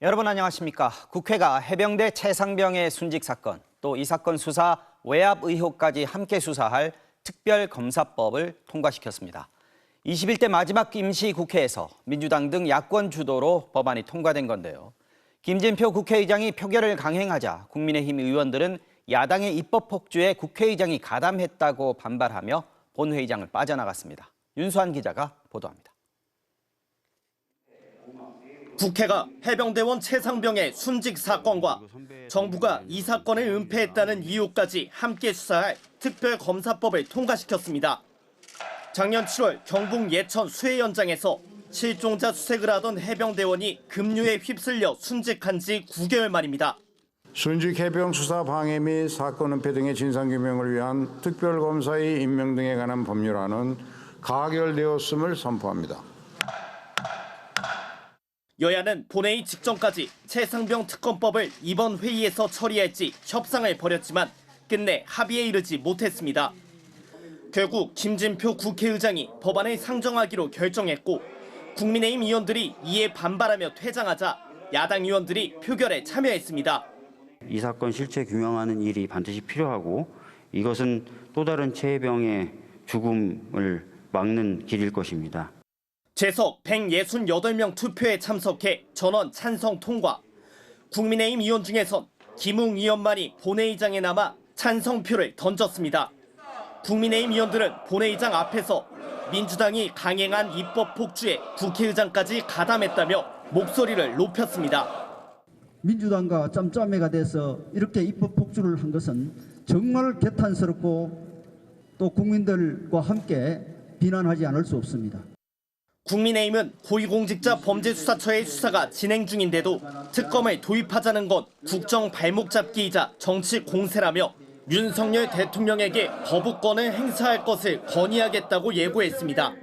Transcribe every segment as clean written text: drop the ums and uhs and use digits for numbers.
여러분 안녕하십니까. 국회가 해병대 최상병의 순직 사건, 또 이 사건 수사 외압 의혹까지 함께 수사할 특별검사법을 통과시켰습니다. 21대 마지막 임시국회에서 민주당 등 야권 주도로 법안이 통과된 건데요. 김진표 국회의장이 표결을 강행하자 국민의힘 의원들은 야당의 입법 폭주에 국회의장이 가담했다고 반발하며 본회의장을 빠져나갔습니다. 윤수환 기자가 보도합니다. 국회가 해병대원 최상병의 순직 사건과 정부가 이 사건을 은폐했다는 이유까지 함께 수사할 특별검사법을 통과시켰습니다. 작년 7월 경북 예천 수해 현장에서 실종자 수색을 하던 해병대원이 급류에 휩쓸려 순직한 지 9개월 만입니다. 순직 해병 수사 방해 및 사건 은폐 등의 진상규명을 위한 특별검사의 임명 등에 관한 법률안은 가결되었음을 선포합니다. 여야는 본회의 직전까지 최상병 특검법을 이번 회의에서 처리할지 협상을 벌였지만 끝내 합의에 이르지 못했습니다. 결국 김진표 국회의장이 법안을 상정하기로 결정했고 국민의힘 의원들이 이에 반발하며 퇴장하자 야당 의원들이 표결에 참여했습니다. 이 사건 실체 규명하는 일이 반드시 필요하고 이것은 또 다른 최해병의 죽음을 막는 길일 것입니다. 재석 168명 투표에 참석해 전원 찬성 통과. 국민의힘 의원 중에선 김웅 의원만이 본회의장에 남아 찬성표를 던졌습니다. 국민의힘 의원들은 본회의장 앞에서 민주당이 강행한 입법 폭주에 국회의장까지 가담했다며 목소리를 높였습니다. 민주당과 짬짬이가 돼서 이렇게 입법 폭주를 한 것은 정말 개탄스럽고 또 국민들과 함께 비난하지 않을 수 없습니다. 국민의힘은 고위공직자 범죄수사처의 수사가 진행 중인데도 특검을 도입하자는 건 국정 발목 잡기이자 정치 공세라며 윤석열 대통령에게 거부권을 행사할 것을 건의하겠다고 예고했습니다.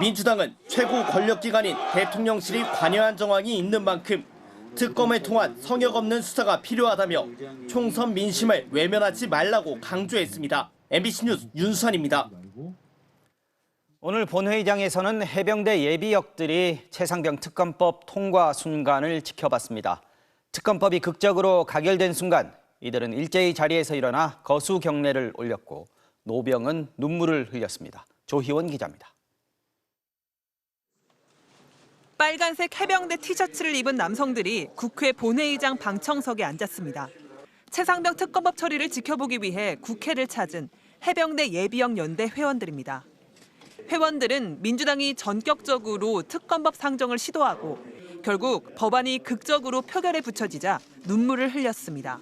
민주당은 최고 권력기관인 대통령실이 관여한 정황이 있는 만큼 특검을 통한 성역 없는 수사가 필요하다며 총선 민심을 외면하지 말라고 강조했습니다. MBC 뉴스 윤수환입니다. 오늘 본회의장에서는 해병대 예비역들이 최상병 특검법 통과 순간을 지켜봤습니다. 특검법이 극적으로 가결된 순간 이들은 일제히 자리에서 일어나 거수 경례를 올렸고 노병은 눈물을 흘렸습니다. 조희원 기자입니다. 빨간색 해병대 티셔츠를 입은 남성들이 국회 본회의장 방청석에 앉았습니다. 최상병 특검법 처리를 지켜보기 위해 국회를 찾은 해병대 예비역 연대 회원들입니다. 회원들은 민주당이 전격적으로 특검법 상정을 시도하고 결국 법안이 극적으로 표결에 붙여지자 눈물을 흘렸습니다.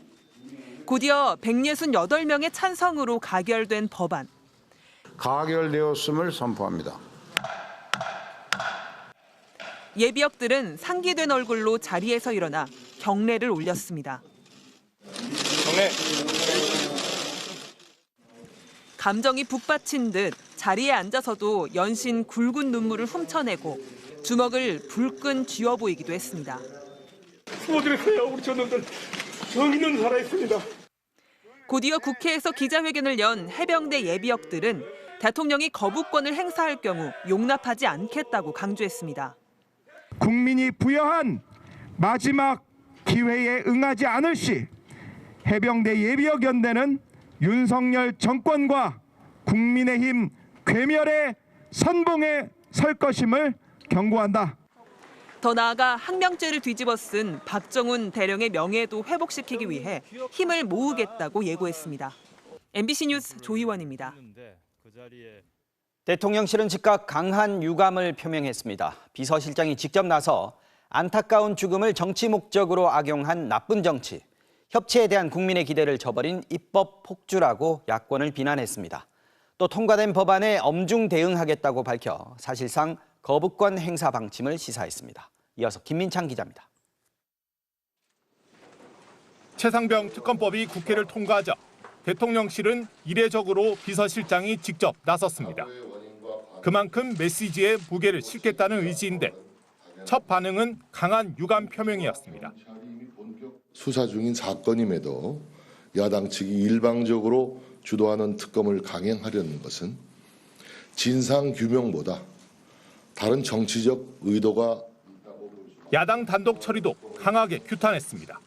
곧이어 168명의 찬성으로 가결된 법안. 가결되었음을 선포합니다. 예비역들은 상기된 얼굴로 자리에서 일어나 경례를 올렸습니다. 경례. 감정이 북받친 듯 자리에 앉아서도 연신 굵은 눈물을 훔쳐내고 주먹을 불끈 쥐어 보이기도 했습니다. 수고드렸어요. 우리 저놈들 정의는 살아있습니다. 곧이어 국회에서 기자회견을 연 해병대 예비역들은 대통령이 거부권을 행사할 경우 용납하지 않겠다고 강조했습니다. 국민이 부여한 마지막 기회에 응하지 않을 시 해병대 예비역 연대는 윤석열 정권과 국민의힘 괴멸의 선봉에 설 것임을 경고한다. 더 나아가 항명죄를 뒤집어 쓴 박정훈 대령의 명예도 회복시키기 위해 힘을 모으겠다고 예고했습니다. MBC 뉴스 조희원입니다. 대통령실은 즉각 강한 유감을 표명했습니다. 비서실장이 직접 나서 안타까운 죽음을 정치 목적으로 악용한 나쁜 정치, 협치에 대한 국민의 기대를 저버린 입법 폭주라고 야권을 비난했습니다. 또 통과된 법안에 엄중 대응하겠다고 밝혀 사실상 거부권 행사 방침을 시사했습니다. 이어서 김민창 기자입니다. 최상병 특검법이 국회를 통과하자 대통령실은 이례적으로 비서실장이 직접 나섰습니다. 그만큼 메시지에 무게를 실겠다는 의지인데 첫 반응은 강한 유감 표명이었습니다. 수사 중인 사건임에도 야당 측이 일방적으로 주도하는 특검을 강행하려는 것은 진상규명보다 다른 정치적 의도가 야당 단독 처리도 강하게 규탄했습니다.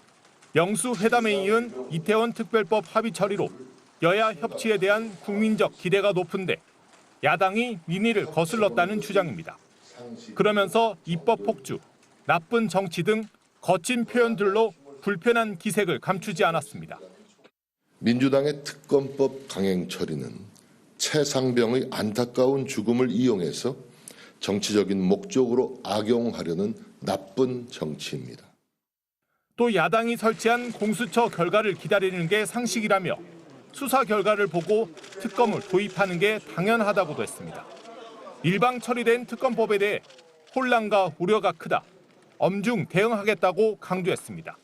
영수회담에 이은 이태원 특별법 합의 처리로 여야 협치에 대한 국민적 기대가 높은데 야당이 민의를 거슬렀다는 주장입니다. 그러면서 입법 폭주, 나쁜 정치 등 거친 표현들로 불편한 기색을 감추지 않았습니다. 민주당의 특검법 강행 처리는 최상병의 안타까운 죽음을 이용해서 정치적인 목적으로 악용하려는 나쁜 정치입니다. 또 야당이 설치한 공수처 결과를 기다리는 게 상식이라며 수사 결과를 보고 특검을 도입하는 게 당연하다고도 했습니다. 일방 처리된 특검법에 대해 혼란과 우려가 크다, 엄중 대응하겠다고 강조했습니다.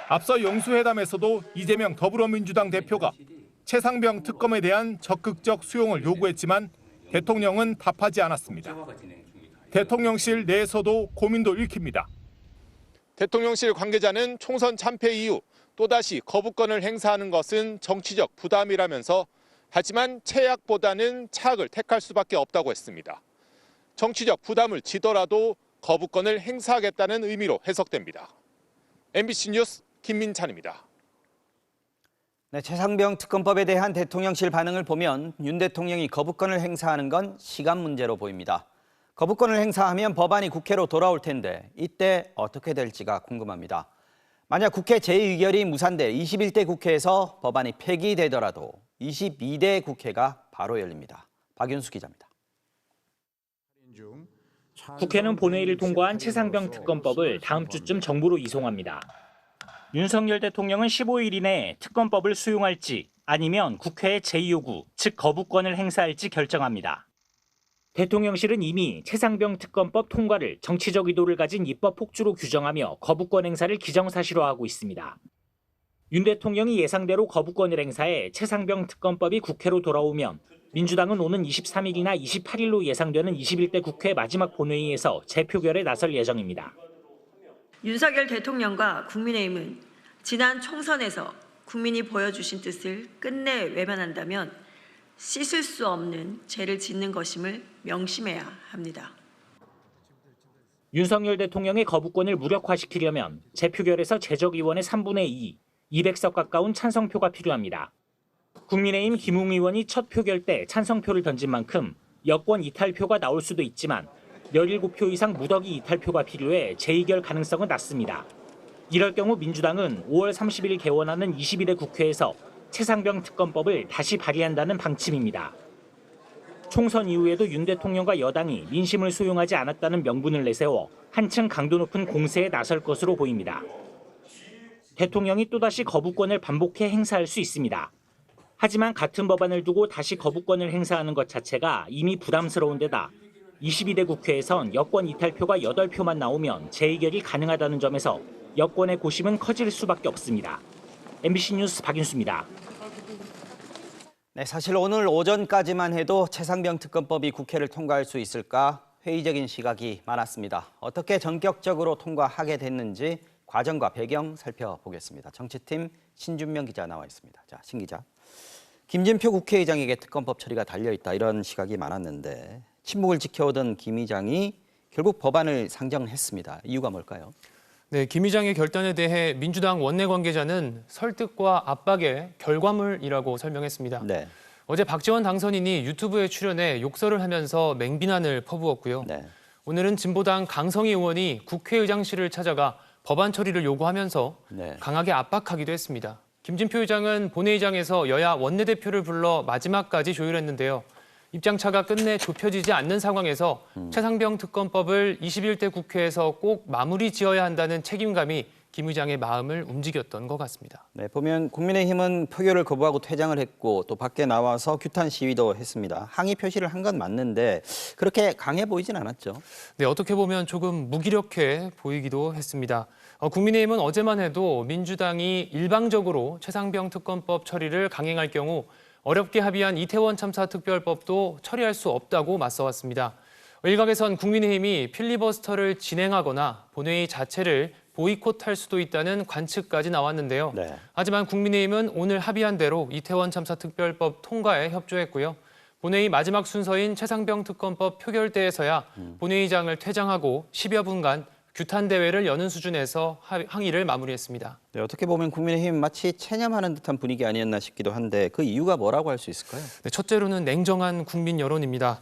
앞서 영수회담에서도 이재명 더불어민주당 대표가 최상병 특검에 대한 적극적 수용을 요구했지만 대통령은 답하지 않았습니다. 대통령실 내에서도 고민도 읽힙니다. 대통령실 관계자는 총선 참패 이후 또다시 거부권을 행사하는 것은 정치적 부담이라면서 하지만 최악보다는 차악을 택할 수밖에 없다고 했습니다. 정치적 부담을 지더라도 거부권을 행사하겠다는 의미로 해석됩니다. MBC 뉴스 김민찬입니다. 네, 최상병 특검법에 대한 대통령실 반응을 보면 윤 대통령이 거부권을 행사하는 건 시간 문제로 보입니다. 거부권을 행사하면 법안이 국회로 돌아올 텐데 이때 어떻게 될지가 궁금합니다. 만약 국회 제2결이 무산돼 21대 국회에서 법안이 폐기되더라도 22대 국회가 바로 열립니다. 박윤수 기자입니다. 국회는 본회의를 통과한 최상병 특검법을 다음 주쯤 정부로 이송합니다. 윤석열 대통령은 15일 이내에 특검법을 수용할지 아니면 국회의 제2요구, 즉 거부권을 행사할지 결정합니다. 대통령실은 이미 최상병 특검법 통과를 정치적 의도를 가진 입법 폭주로 규정하며 거부권 행사를 기정사실화하고 있습니다. 윤 대통령이 예상대로 거부권을 행사해 최상병 특검법이 국회로 돌아오면 민주당은 오는 23일이나 28일로 예상되는 21대 국회 마지막 본회의에서 재표결에 나설 예정입니다. 윤석열 대통령과 국민의힘은 지난 총선에서 국민이 보여주신 뜻을 끝내 외면한다면 씻을 수 없는 죄를 짓는 것임을 명심해야 합니다. 윤석열 대통령의 거부권을 무력화시키려면 재표결에서 제적의원의 3분의 2, 200석 가까운 찬성표가 필요합니다. 국민의힘 김웅 의원이 첫 표결 때 찬성표를 던진 만큼 여권 이탈표가 나올 수도 있지만 17표 이상 무더기 이탈표가 필요해 재의결 가능성은 낮습니다. 이럴 경우 민주당은 5월 30일 개원하는 21대 국회에서 최상병 특검법을 다시 발의한다는 방침입니다. 총선 이후에도 윤 대통령과 여당이 민심을 수용하지 않았다는 명분을 내세워 한층 강도 높은 공세에 나설 것으로 보입니다. 대통령이 또다시 거부권을 반복해 행사할 수 있습니다. 하지만 같은 법안을 두고 다시 거부권을 행사하는 것 자체가 이미 부담스러운 데다 22대 국회에선 여권 이탈표가 8표만 나오면 재의결이 가능하다는 점에서 여권의 고심은 커질 수밖에 없습니다. MBC 뉴스 박윤수입니다. 네, 사실 오늘 오전까지만 해도 최상병 특검법이 국회를 통과할 수 있을까 회의적인 시각이 많았습니다. 어떻게 전격적으로 통과하게 됐는지 과정과 배경 살펴보겠습니다. 정치팀 신준명 기자 나와 있습니다. 자, 신 기자. 김진표 국회의장에게 특검법 처리가 달려있다 이런 시각이 많았는데 침묵을 지켜오던 김 의장이 결국 법안을 상정했습니다. 이유가 뭘까요? 네, 김 의장의 결단에 대해 민주당 원내 관계자는 설득과 압박의 결과물이라고 설명했습니다. 네. 어제 박지원 당선인이 유튜브에 출연해 욕설을 하면서 맹비난을 퍼부었고요. 네. 오늘은 진보당 강성희 의원이 국회의장실을 찾아가 법안 처리를 요구하면서 네. 강하게 압박하기도 했습니다. 김진표 의장은 본회의장에서 여야 원내대표를 불러 마지막까지 조율했는데요. 입장차가 끝내 좁혀지지 않는 상황에서 최상병 특검법을 21대 국회에서 꼭 마무리 지어야 한다는 책임감이 김 의장의 마음을 움직였던 것 같습니다. 네, 보면 국민의힘은 표결을 거부하고 퇴장을 했고 또 밖에 나와서 규탄 시위도 했습니다. 항의 표시를 한 건 맞는데 그렇게 강해 보이진 않았죠. 네, 어떻게 보면 조금 무기력해 보이기도 했습니다. 국민의힘은 어제만 해도 민주당이 일방적으로 최상병 특검법 처리를 강행할 경우 어렵게 합의한 이태원 참사 특별법도 처리할 수 없다고 맞서왔습니다. 일각에선 국민의힘이 필리버스터를 진행하거나 본회의 자체를 보이콧할 수도 있다는 관측까지 나왔는데요. 네. 하지만 국민의힘은 오늘 합의한 대로 이태원 참사 특별법 통과에 협조했고요. 본회의 마지막 순서인 최상병 특검법 표결대에서야 본회의장을 퇴장하고 10여 분간 규탄 대회를 여는 수준에서 항의를 마무리했습니다. 네, 어떻게 보면 국민의힘 마치 체념하는 듯한 분위기 아니었나 싶기도 한데 그 이유가 뭐라고 할 수 있을까요? 네, 첫째로는 냉정한 국민 여론입니다.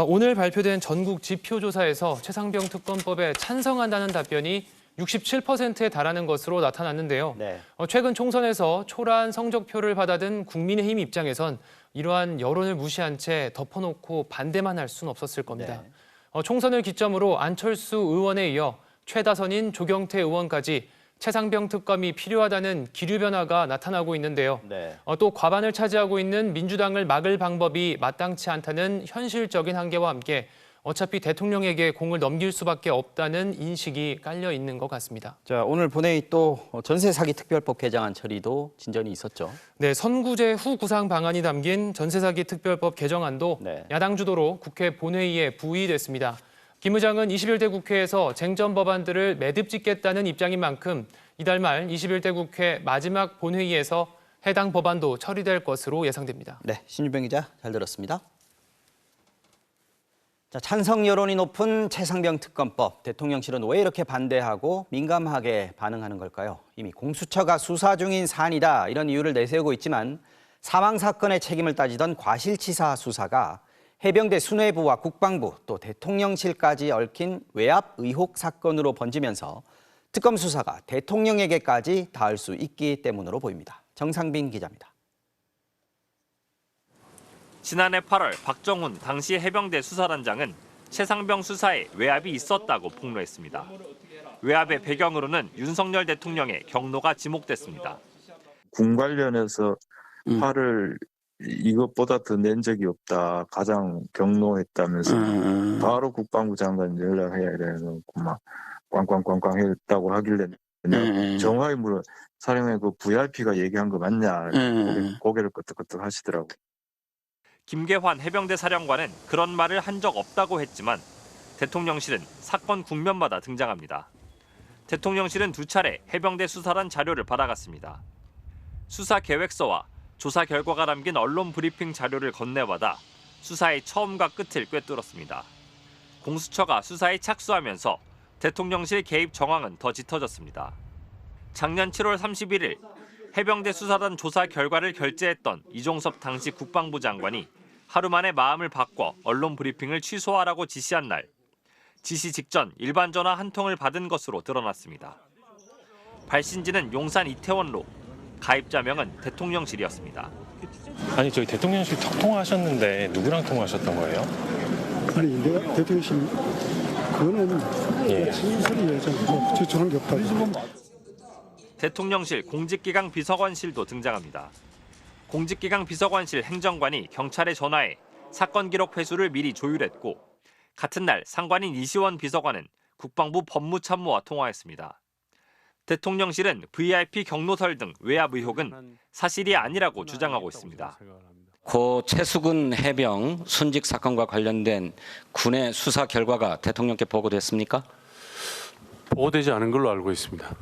오늘 발표된 전국 지표조사에서 최상병 특검법에 찬성한다는 답변이 67%에 달하는 것으로 나타났는데요. 네. 최근 총선에서 초라한 성적표를 받아든 국민의힘 입장에선 이러한 여론을 무시한 채 덮어놓고 반대만 할 수는 없었을 겁니다. 네. 총선을 기점으로 안철수 의원에 이어 최다선인 조경태 의원까지 최상병 특검이 필요하다는 기류 변화가 나타나고 있는데요. 네. 또 과반을 차지하고 있는 민주당을 막을 방법이 마땅치 않다는 현실적인 한계와 함께 어차피 대통령에게 공을 넘길 수밖에 없다는 인식이 깔려 있는 것 같습니다. 자, 오늘 본회의 또 전세 사기 특별법 개정안 처리도 진전이 있었죠. 네, 선구제 후 구상 방안이 담긴 전세 사기 특별법 개정안도 네. 야당 주도로 국회 본회의에 부의됐습니다. 김 의장은 21대 국회에서 쟁점 법안들을 매듭 짓겠다는 입장인 만큼 이달 말 21대 국회 마지막 본회의에서 해당 법안도 처리될 것으로 예상됩니다. 네, 신유병 기자 잘 들었습니다. 자, 찬성 여론이 높은 최상병 특검법, 대통령실은 왜 이렇게 반대하고 민감하게 반응하는 걸까요? 이미 공수처가 수사 중인 사안이다 이런 이유를 내세우고 있지만 사망 사건의 책임을 따지던 과실치사 수사가 해병대 수뇌부와 국방부 또 대통령실까지 얽힌 외압 의혹 사건으로 번지면서 특검 수사가 대통령에게까지 닿을 수 있기 때문으로 보입니다. 정상빈 기자입니다. 지난해 8월 박정훈 당시 해병대 수사단장은 최상병 수사에 외압이 있었다고 폭로했습니다. 외압의 배경으로는 윤석열 대통령의 경로가 지목됐습니다. 군 관련해서 화를 이것보다 더 낸 적이 없다. 가장 경로했다면서 바로 국방부 장관 연락해야 돼서 막 꽝꽝꽝꽝 했다고 하길래 정확히 물어 사령관 그 VIP가 얘기한 거 맞냐 고개를 끄덕끄덕 하시더라고. 김계환 해병대 사령관은 그런 말을 한 적 없다고 했지만 대통령실은 사건 국면마다 등장합니다. 대통령실은 2차례 해병대 수사란 자료를 받아갔습니다. 수사 계획서와 조사 결과가 담긴 언론 브리핑 자료를 건네받아 수사의 처음과 끝을 꿰뚫었습니다. 공수처가 수사에 착수하면서 대통령실 개입 정황은 더 짙어졌습니다. 작년 7월 31일 해병대 수사단 조사 결과를 결재했던 이종섭 당시 국방부 장관이 하루 만에 마음을 바꿔 언론 브리핑을 취소하라고 지시한 날, 지시 직전 일반 전화 한 통을 받은 것으로 드러났습니다. 발신지는 용산 이태원로, 가입자명은 대통령실이었습니다. 아니 저희 대통령실 통화하셨는데 누구랑 통화하셨던 거예요? 아니 내가 대통령실 그거는 소리예요. 저런 게 없다고. 대통령실 공직기강 비서관실도 등장합니다. 공직기강 비서관실 행정관이 경찰에 전화해 사건 기록 회수를 미리 조율했고 같은 날 상관인 이시원 비서관은 국방부 법무참모와 통화했습니다. 대통령실은 VIP 경로설 등 외압 의혹은 사실이 아니라고 주장하고 있습니다. 고 최수근 해병 순직 사건과 관련된 군의 수사 결과가 대통령께 보고됐습니까? 보고되지 않은 걸로 알고 있습니다.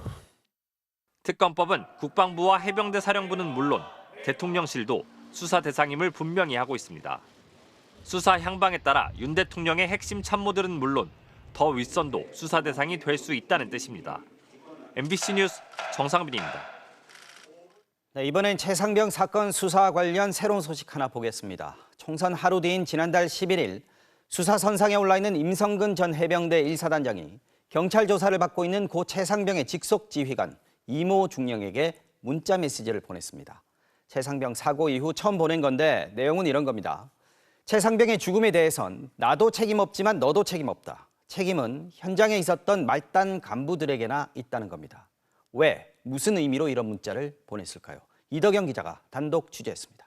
특검법은 국방부와 해병대 사령부는 물론 대통령실도 수사 대상임을 분명히 하고 있습니다. 수사 향방에 따라 윤 대통령의 핵심 참모들은 물론 더 윗선도 수사 대상이 될 수 있다는 뜻입니다. MBC 뉴스 정상빈입니다. 네, 이번엔 최상병 사건 수사 관련 새로운 소식 하나 보겠습니다. 총선 하루 뒤인 지난달 11일 수사 선상에 올라 있는 임성근 전 해병대 1사단장이 경찰 조사를 받고 있는 고 최상병의 직속 지휘관 이모 중령에게 문자 메시지를 보냈습니다. 최상병 사고 이후 처음 보낸 건데 내용은 이런 겁니다. 최상병의 죽음에 대해선 나도 책임 없지만 너도 책임 없다. 책임은 현장에 있었던 말단 간부들에게나 있다는 겁니다. 왜, 무슨 의미로 이런 문자를 보냈을까요? 이덕영 기자가 단독 취재했습니다.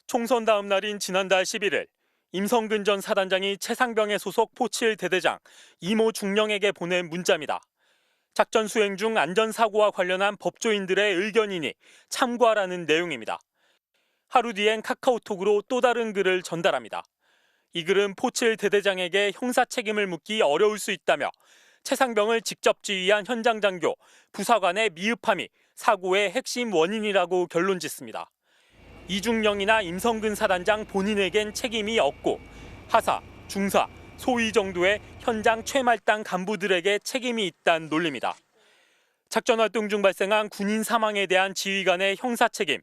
총선 다음 날인 지난달 11일 임성근 전 사단장이 최상병의 소속 포7 대대장 이모 중령에게 보낸 문자입니다. 작전 수행 중 안전사고와 관련한 법조인들의 의견이니 참고하라는 내용입니다. 하루 뒤엔 카카오톡으로 또 다른 글을 전달합니다. 이 글은 포7 대대장에게 형사 책임을 묻기 어려울 수 있다며 최상병을 직접 지휘한 현장 장교, 부사관의 미흡함이 사고의 핵심 원인이라고 결론짓습니다. 이중령이나 임성근 사단장 본인에겐 책임이 없고 하사, 중사, 소위 정도의 현장 최말단 간부들에게 책임이 있다는 논리입니다. 작전 활동 중 발생한 군인 사망에 대한 지휘관의 형사 책임,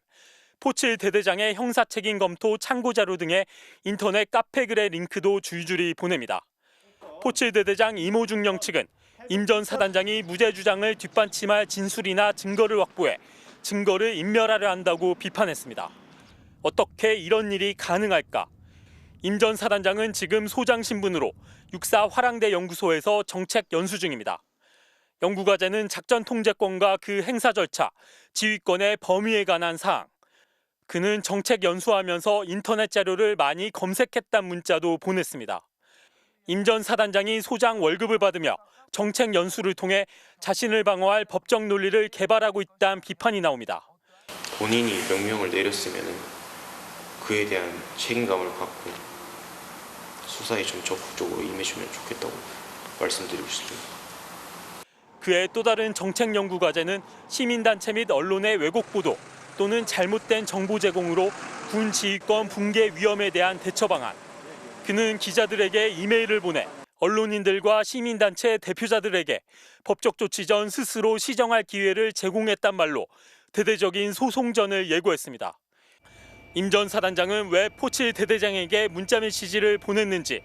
포칠 대대장의 형사 책임 검토 참고 자료 등의 인터넷 카페 글의 링크도 줄줄이 보냅니다. 포칠 대대장 이모중령 측은 임 전 사단장이 무죄 주장을 뒷받침할 진술이나 증거를 확보해 증거를 인멸하려 한다고 비판했습니다. 어떻게 이런 일이 가능할까? 임 전 사단장은 지금 소장 신분으로 육사 화랑대 연구소에서 정책 연수 중입니다. 연구과제는 작전 통제권과 그 행사 절차, 지휘권의 범위에 관한 사항. 그는 정책 연수하면서 인터넷 자료를 많이 검색했다는 문자도 보냈습니다. 임 전 사단장이 소장 월급을 받으며 정책 연수를 통해 자신을 방어할 법적 논리를 개발하고 있다는 비판이 나옵니다. 본인이 명령을 내렸으면 그에 대한 책임감을 갖고 수사에 좀 적극적으로 임해주면 좋겠다고 말씀드리고 싶습니다. 그의 또 다른 정책 연구 과제는 시민단체 및 언론의 왜곡 보도 또는 잘못된 정보 제공으로 군 지휘권 붕괴 위험에 대한 대처 방안. 그는 기자들에게 이메일을 보내 언론인들과 시민단체 대표자들에게 법적 조치 전 스스로 시정할 기회를 제공했단 말로 대대적인 소송전을 예고했습니다. 임 전 사단장은 왜 포칠 대대장에게 문자 메시지를 보냈는지,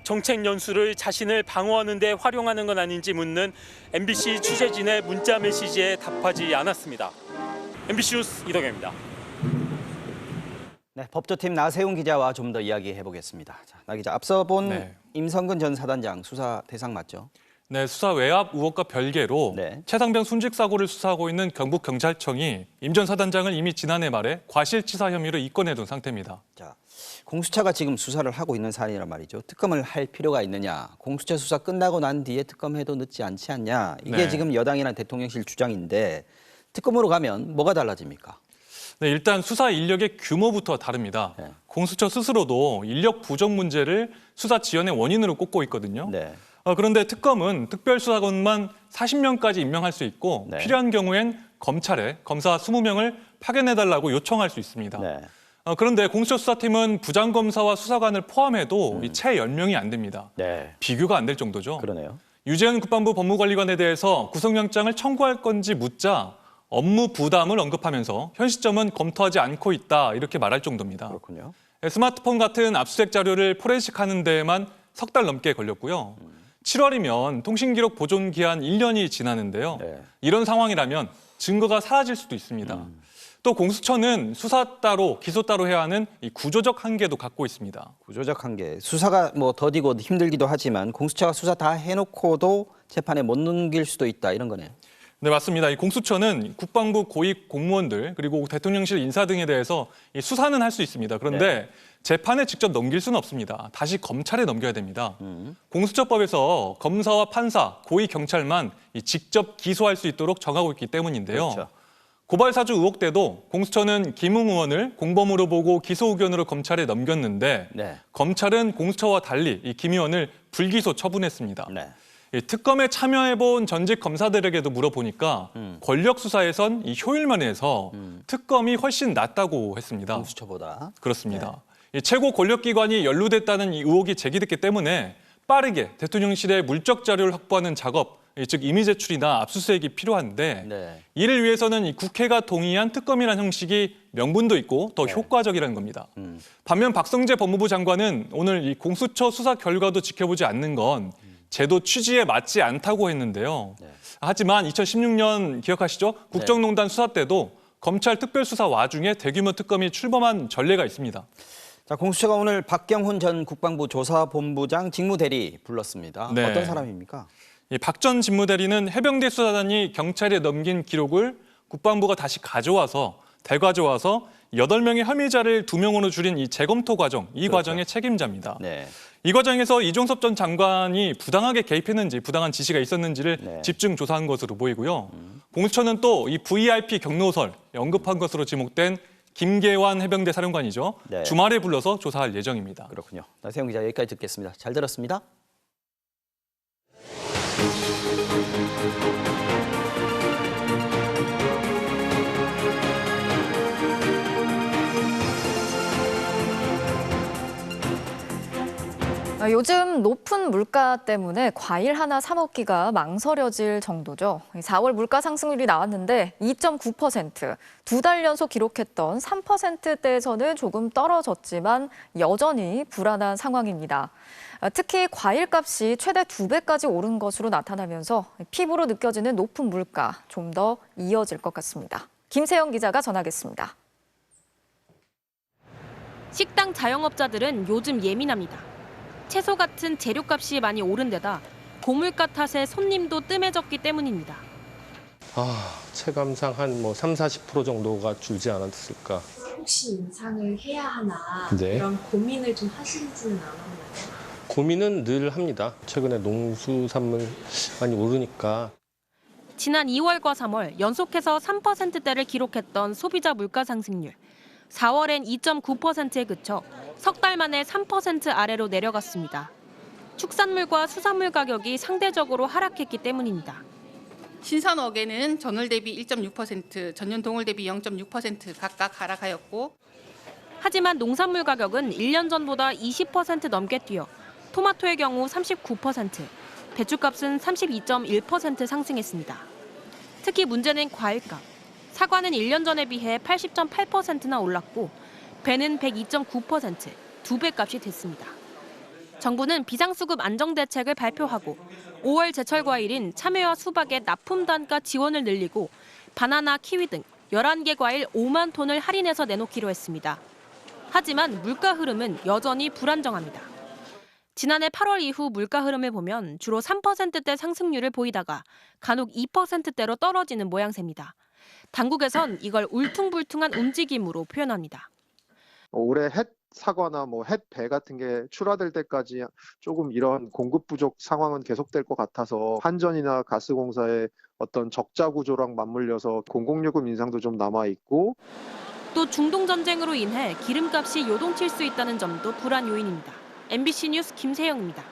정책 연수를 자신을 방어하는 데 활용하는 건 아닌지 묻는 MBC 취재진의 문자 메시지에 답하지 않았습니다. MBC 뉴스 이덕현입니다. 네, 법조팀 나세훈 기자와 좀 더 이야기해 보겠습니다. 자, 나 기자, 앞서 본 임성근 전 사단장 수사 대상 맞죠? 네, 수사 외압 의혹과 별개로 최상병 순직 사고를 수사하고 있는 경북경찰청이 임 전 사단장을 이미 지난해 말에 과실치사 혐의로 입건해둔 상태입니다. 자, 공수처가 지금 수사를 하고 있는 사안이란 말이죠. 특검을 할 필요가 있느냐? 공수처 수사 끝나고 난 뒤에 특검해도 늦지 않지 않냐? 이게 지금 여당이나 대통령실 주장인데 특검으로 가면 뭐가 달라집니까? 네, 일단 수사 인력의 규모부터 다릅니다. 공수처 스스로도 인력 부족 문제를 수사 지연의 원인으로 꼽고 있거든요. 그런데 특검은 특별수사관만 40명까지 임명할 수 있고 필요한 경우엔 검찰에 검사 20명을 파견해달라고 요청할 수 있습니다. 그런데 공수처 수사팀은 부장검사와 수사관을 포함해도 채 10명이 안 됩니다. 비교가 안 될 정도죠. 그러네요. 유재현 국방부 법무관리관에 대해서 구속영장을 청구할 건지 묻자 업무 부담을 언급하면서 현 시점은 검토하지 않고 있다 이렇게 말할 정도입니다. 그렇군요. 스마트폰 같은 압수수색 자료를 포렌식하는 데에만 석 달 넘게 걸렸고요. 7월이면 통신기록 보존 기한 1년이 지나는데요. 이런 상황이라면 증거가 사라질 수도 있습니다. 또 공수처는 수사 따로, 기소 따로 해야 하는 이 구조적 한계도 갖고 있습니다. 구조적 한계. 수사가 뭐 더디고 힘들기도 하지만 공수처가 수사 다 해놓고도 재판에 못 넘길 수도 있다 이런 거네요. 네, 맞습니다. 이 공수처는 국방부 고위 공무원들 그리고 대통령실 인사 등에 대해서 이 수사는 할 수 있습니다. 그런데 재판에 직접 넘길 수는 없습니다. 다시 검찰에 넘겨야 됩니다. 공수처법에서 검사와 판사, 고위 경찰만 직접 기소할 수 있도록 정하고 있기 때문인데요. 고발 사주 의혹 때도 공수처는 김웅 의원을 공범으로 보고 기소 의견으로 검찰에 넘겼는데 검찰은 공수처와 달리 이 김 의원을 불기소 처분했습니다. 특검에 참여해본 전직 검사들에게도 물어보니까 권력 수사에선 이 효율면에서 특검이 훨씬 낫다고 했습니다. 공수처보다. 그렇습니다. 이 최고 권력기관이 연루됐다는 이 의혹이 제기됐기 때문에 빠르게 대통령실의 물적 자료를 확보하는 작업, 즉 임의 제출이나 압수수색이 필요한데 이를 위해서는 이 국회가 동의한 특검이라는 형식이 명분도 있고 더 효과적이라는 겁니다. 반면 박성재 법무부 장관은 오늘 이 공수처 수사 결과도 지켜보지 않는 건 제도 취지에 맞지 않다고 했는데요. 하지만 2016년 기억하시죠? 국정농단 수사 때도 검찰 특별수사 와중에 대규모 특검이 출범한 전례가 있습니다. 자, 공수처가 오늘 박경훈 전 국방부 조사본부장 직무대리 불렀습니다. 어떤 사람입니까? 박 전 직무대리는 해병대 수사단이 경찰에 넘긴 기록을 국방부가 다시 되가져와서 8명의 혐의자를 2명으로 줄인 이 재검토 과정, 이 과정의 책임자입니다. 이 과정에서 이종섭 전 장관이 부당하게 개입했는지, 부당한 지시가 있었는지를 집중 조사한 것으로 보이고요. 공수처는 또 이 VIP 경로설 언급한 것으로 지목된 김계환 해병대 사령관이죠. 주말에 불러서 조사할 예정입니다. 그렇군요. 나세훈 기자 여기까지 듣겠습니다. 잘 들었습니다. 요즘 높은 물가 때문에 과일 하나 사 먹기가 망설여질 정도죠. 4월 물가 상승률이 나왔는데 2.9%, 2달 연속 기록했던 3%대에서는 조금 떨어졌지만 여전히 불안한 상황입니다. 특히 과일값이 최대 2배까지 오른 것으로 나타나면서 피부로 느껴지는 높은 물가 좀 더 이어질 것 같습니다. 김세영 기자가 전하겠습니다. 식당 자영업자들은 요즘 예민합니다. 채소 같은 재료값이 많이 오른 데다 고물가 탓에 손님도 뜸해졌기 때문입니다. 체감상 한 30-40% 정도가 줄지 않았을까. 혹시 인상을 해야 하나 네. 이런 고민을 좀 하시지는 않았나요? 고민은 늘 합니다. 최근에 농수산물 많이 오르니까. 지난 2월과 3월 연속해서 3%대를 기록했던 소비자 물가 상승률. 4월엔 2.9%에 그쳐 석 달 만에 3% 아래로 내려갔습니다. 축산물과 수산물 가격이 상대적으로 하락했기 때문입니다. 신선어게는 전월 대비 1.6%, 전년 동월 대비 0.6% 각각 하락하였고, 하지만 농산물 가격은 1년 전보다 20% 넘게 뛰어 토마토의 경우 39%, 배추값은 32.1% 상승했습니다. 특히 문제는 과일값. 사과는 1년 전에 비해 80.8%나 올랐고 배는 102.9%, 2배 값이 됐습니다. 정부는 비상수급 안정대책을 발표하고 5월 제철 과일인 참외와 수박의 납품 단가 지원을 늘리고 바나나, 키위 등 11개 과일 5만 톤을 할인해서 내놓기로 했습니다. 하지만 물가 흐름은 여전히 불안정합니다. 지난해 8월 이후 물가 흐름을 보면 주로 3%대 상승률을 보이다가 간혹 2%대로 떨어지는 모양새입니다. 당국에선 이걸 울퉁불퉁한 움직임으로 표현합니다. 올해 햇 사과나 햇배 같은 게 출하될 때까지 조금 이런 공급 부족 상황은 계속될 것 같아서 한전이나 가스공사의 어떤 적자 구조랑 맞물려서 공공요금 인상도 좀 남아 있고, 또 중동 전쟁으로 인해 기름값이 요동칠 수 있다는 점도 불안 요인입니다. MBC 뉴스 김세영입니다.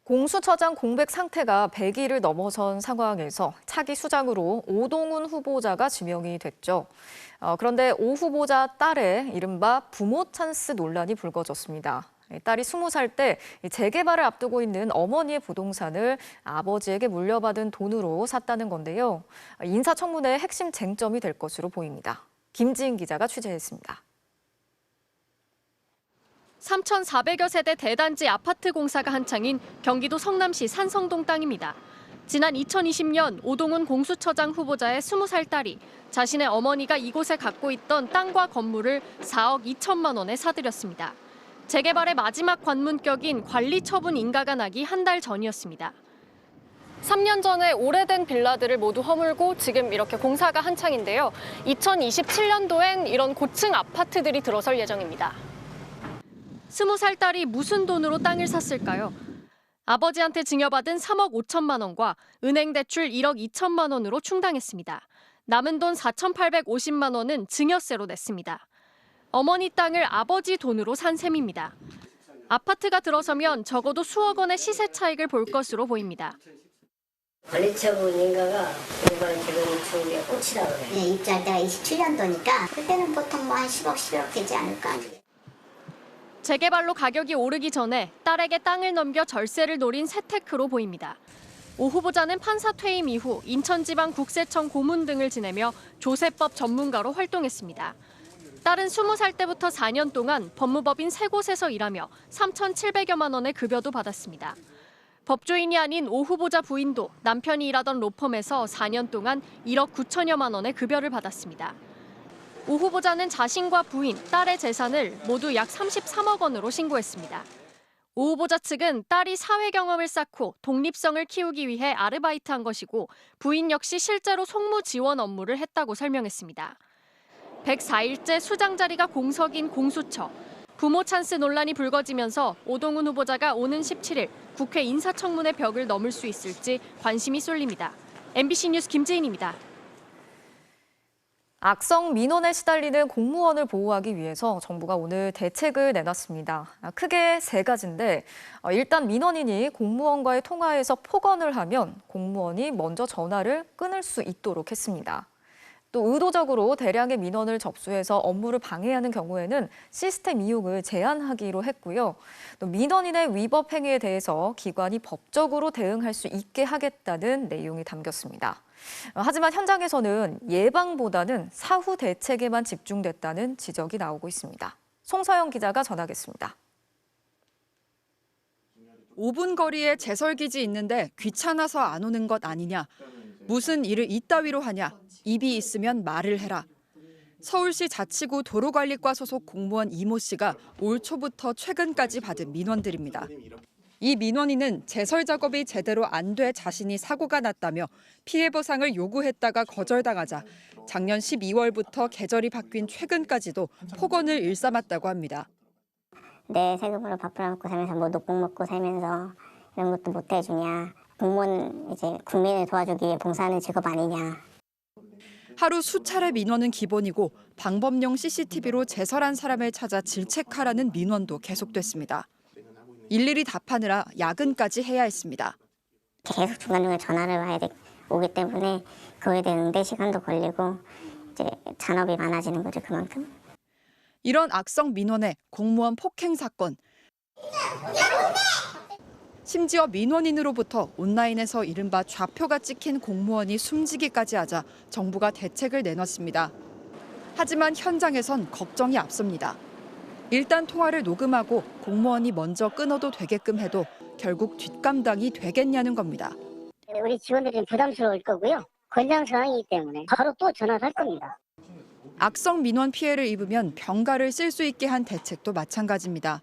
공수처장 공백 상태가 100일을 넘어선 상황에서 차기 수장으로 오동훈 후보자가 지명이 됐죠. 그런데 오 후보자 딸의 이른바 부모 찬스 논란이 불거졌습니다. 딸이 20살 때 재개발을 앞두고 있는 어머니의 부동산을 아버지에게 물려받은 돈으로 샀다는 건데요. 인사청문회의 핵심 쟁점이 될 것으로 보입니다. 김지인 기자가 취재했습니다. 3,400여 세대 대단지 아파트 공사가 한창인 경기도 성남시 산성동 땅입니다. 지난 2020년 오동훈 공수처장 후보자의 20살 딸이 자신의 어머니가 이곳에 갖고 있던 땅과 건물을 4억 2천만 원에 사들였습니다. 재개발의 마지막 관문격인 관리 처분 인가가 나기 한 달 전이었습니다. 3년 전에 오래된 빌라들을 모두 허물고 지금 이렇게 공사가 한창인데요. 2027년도엔 이런 고층 아파트들이 들어설 예정입니다. 20살 딸이 무슨 돈으로 땅을 샀을까요? 아버지한테 증여받은 3억 5천만 원과 은행 대출 1억 2천만 원으로 충당했습니다. 남은 돈 4,850만 원은 증여세로 냈습니다. 어머니 땅을 아버지 돈으로 산 셈입니다. 아파트가 들어서면 적어도 수억 원의 시세 차익을 볼 것으로 보입니다. 관리처분 인가가 이번 지금 중국에 꽂히라고 그래요. 네, 입주할 때가 27년도니까 그때는 보통 한 10억, 11억 되지 않을까. 재개발로 가격이 오르기 전에 딸에게 땅을 넘겨 절세를 노린 세테크로 보입니다. 오 후보자는 판사 퇴임 이후 인천지방국세청 고문 등을 지내며 조세법 전문가로 활동했습니다. 딸은 20살 때부터 4년 동안 법무법인 3곳에서 일하며 3,700여만 원의 급여도 받았습니다. 법조인이 아닌 오 후보자 부인도 남편이 일하던 로펌에서 4년 동안 1억 9천여만 원의 급여를 받았습니다. 오 후보자는 자신과 부인, 딸의 재산을 모두 약 33억 원으로 신고했습니다. 오 후보자 측은 딸이 사회 경험을 쌓고 독립성을 키우기 위해 아르바이트한 것이고 부인 역시 실제로 송무 지원 업무를 했다고 설명했습니다. 104일째 수장 자리가 공석인 공수처. 부모 찬스 논란이 불거지면서 오동훈 후보자가 오는 17일 국회 인사청문회 벽을 넘을 수 있을지 관심이 쏠립니다. MBC 뉴스 김재인입니다. 악성 민원에 시달리는 공무원을 보호하기 위해서 정부가 오늘 대책을 내놨습니다. 크게 3가지인데 일단 민원인이 공무원과의 통화에서 폭언을 하면 공무원이 먼저 전화를 끊을 수 있도록 했습니다. 또 의도적으로 대량의 민원을 접수해서 업무를 방해하는 경우에는 시스템 이용을 제한하기로 했고요. 또 민원인의 위법 행위에 대해서 기관이 법적으로 대응할 수 있게 하겠다는 내용이 담겼습니다. 하지만 현장에서는 예방보다는 사후 대책에만 집중됐다는 지적이 나오고 있습니다. 송서영 기자가 전하겠습니다. 5분 거리에 제설기지 있는데 귀찮아서 안 오는 것 아니냐. 무슨 일을 이따위로 하냐. 입이 있으면 말을 해라. 서울시 자치구 도로관리과 소속 공무원 이모 씨가 올 초부터 최근까지 받은 민원들입니다. 이 민원인은 제설 작업이 제대로 안 돼 자신이 사고가 났다며 피해 보상을 요구했다가 거절당하자 작년 12월부터 계절이 바뀐 최근까지도 폭언을 일삼았다고 합니다. 내 세금으로 밥을 먹고 살면서 뭐 녹복 먹고 살면서 이런 것도 못 해주냐. 공무원 이제 국민을 도와주기 위해 봉사하는 직업 아니냐. 하루 수차례 민원은 기본이고 방범용 CCTV로 제설한 사람을 찾아 질책하라는 민원도 계속됐습니다. 일일이 답하느라 야근까지 해야 했습니다. 계속 중간중간 전화를 오기 때문에 그거에 대한 응대 시간도 걸리고 이제 잔업이 많아지는 거죠, 그만큼. 이런 악성 민원에 공무원 폭행 사건. 심지어 민원인으로부터 온라인에서 이른바 좌표가 찍힌 공무원이 숨지기까지 하자 정부가 대책을 내놨습니다. 하지만 현장에선 걱정이 앞섭니다. 일단 통화를 녹음하고 공무원이 먼저 끊어도 되게끔 해도 결국 뒷감당이 되겠냐는 겁니다. 우리 직원들은 부담스러울 거고요. 권장 상황이기 때문에 바로 또 전화를 할 겁니다. 악성 민원 피해를 입으면 병가를 쓸 수 있게 한 대책도 마찬가지입니다.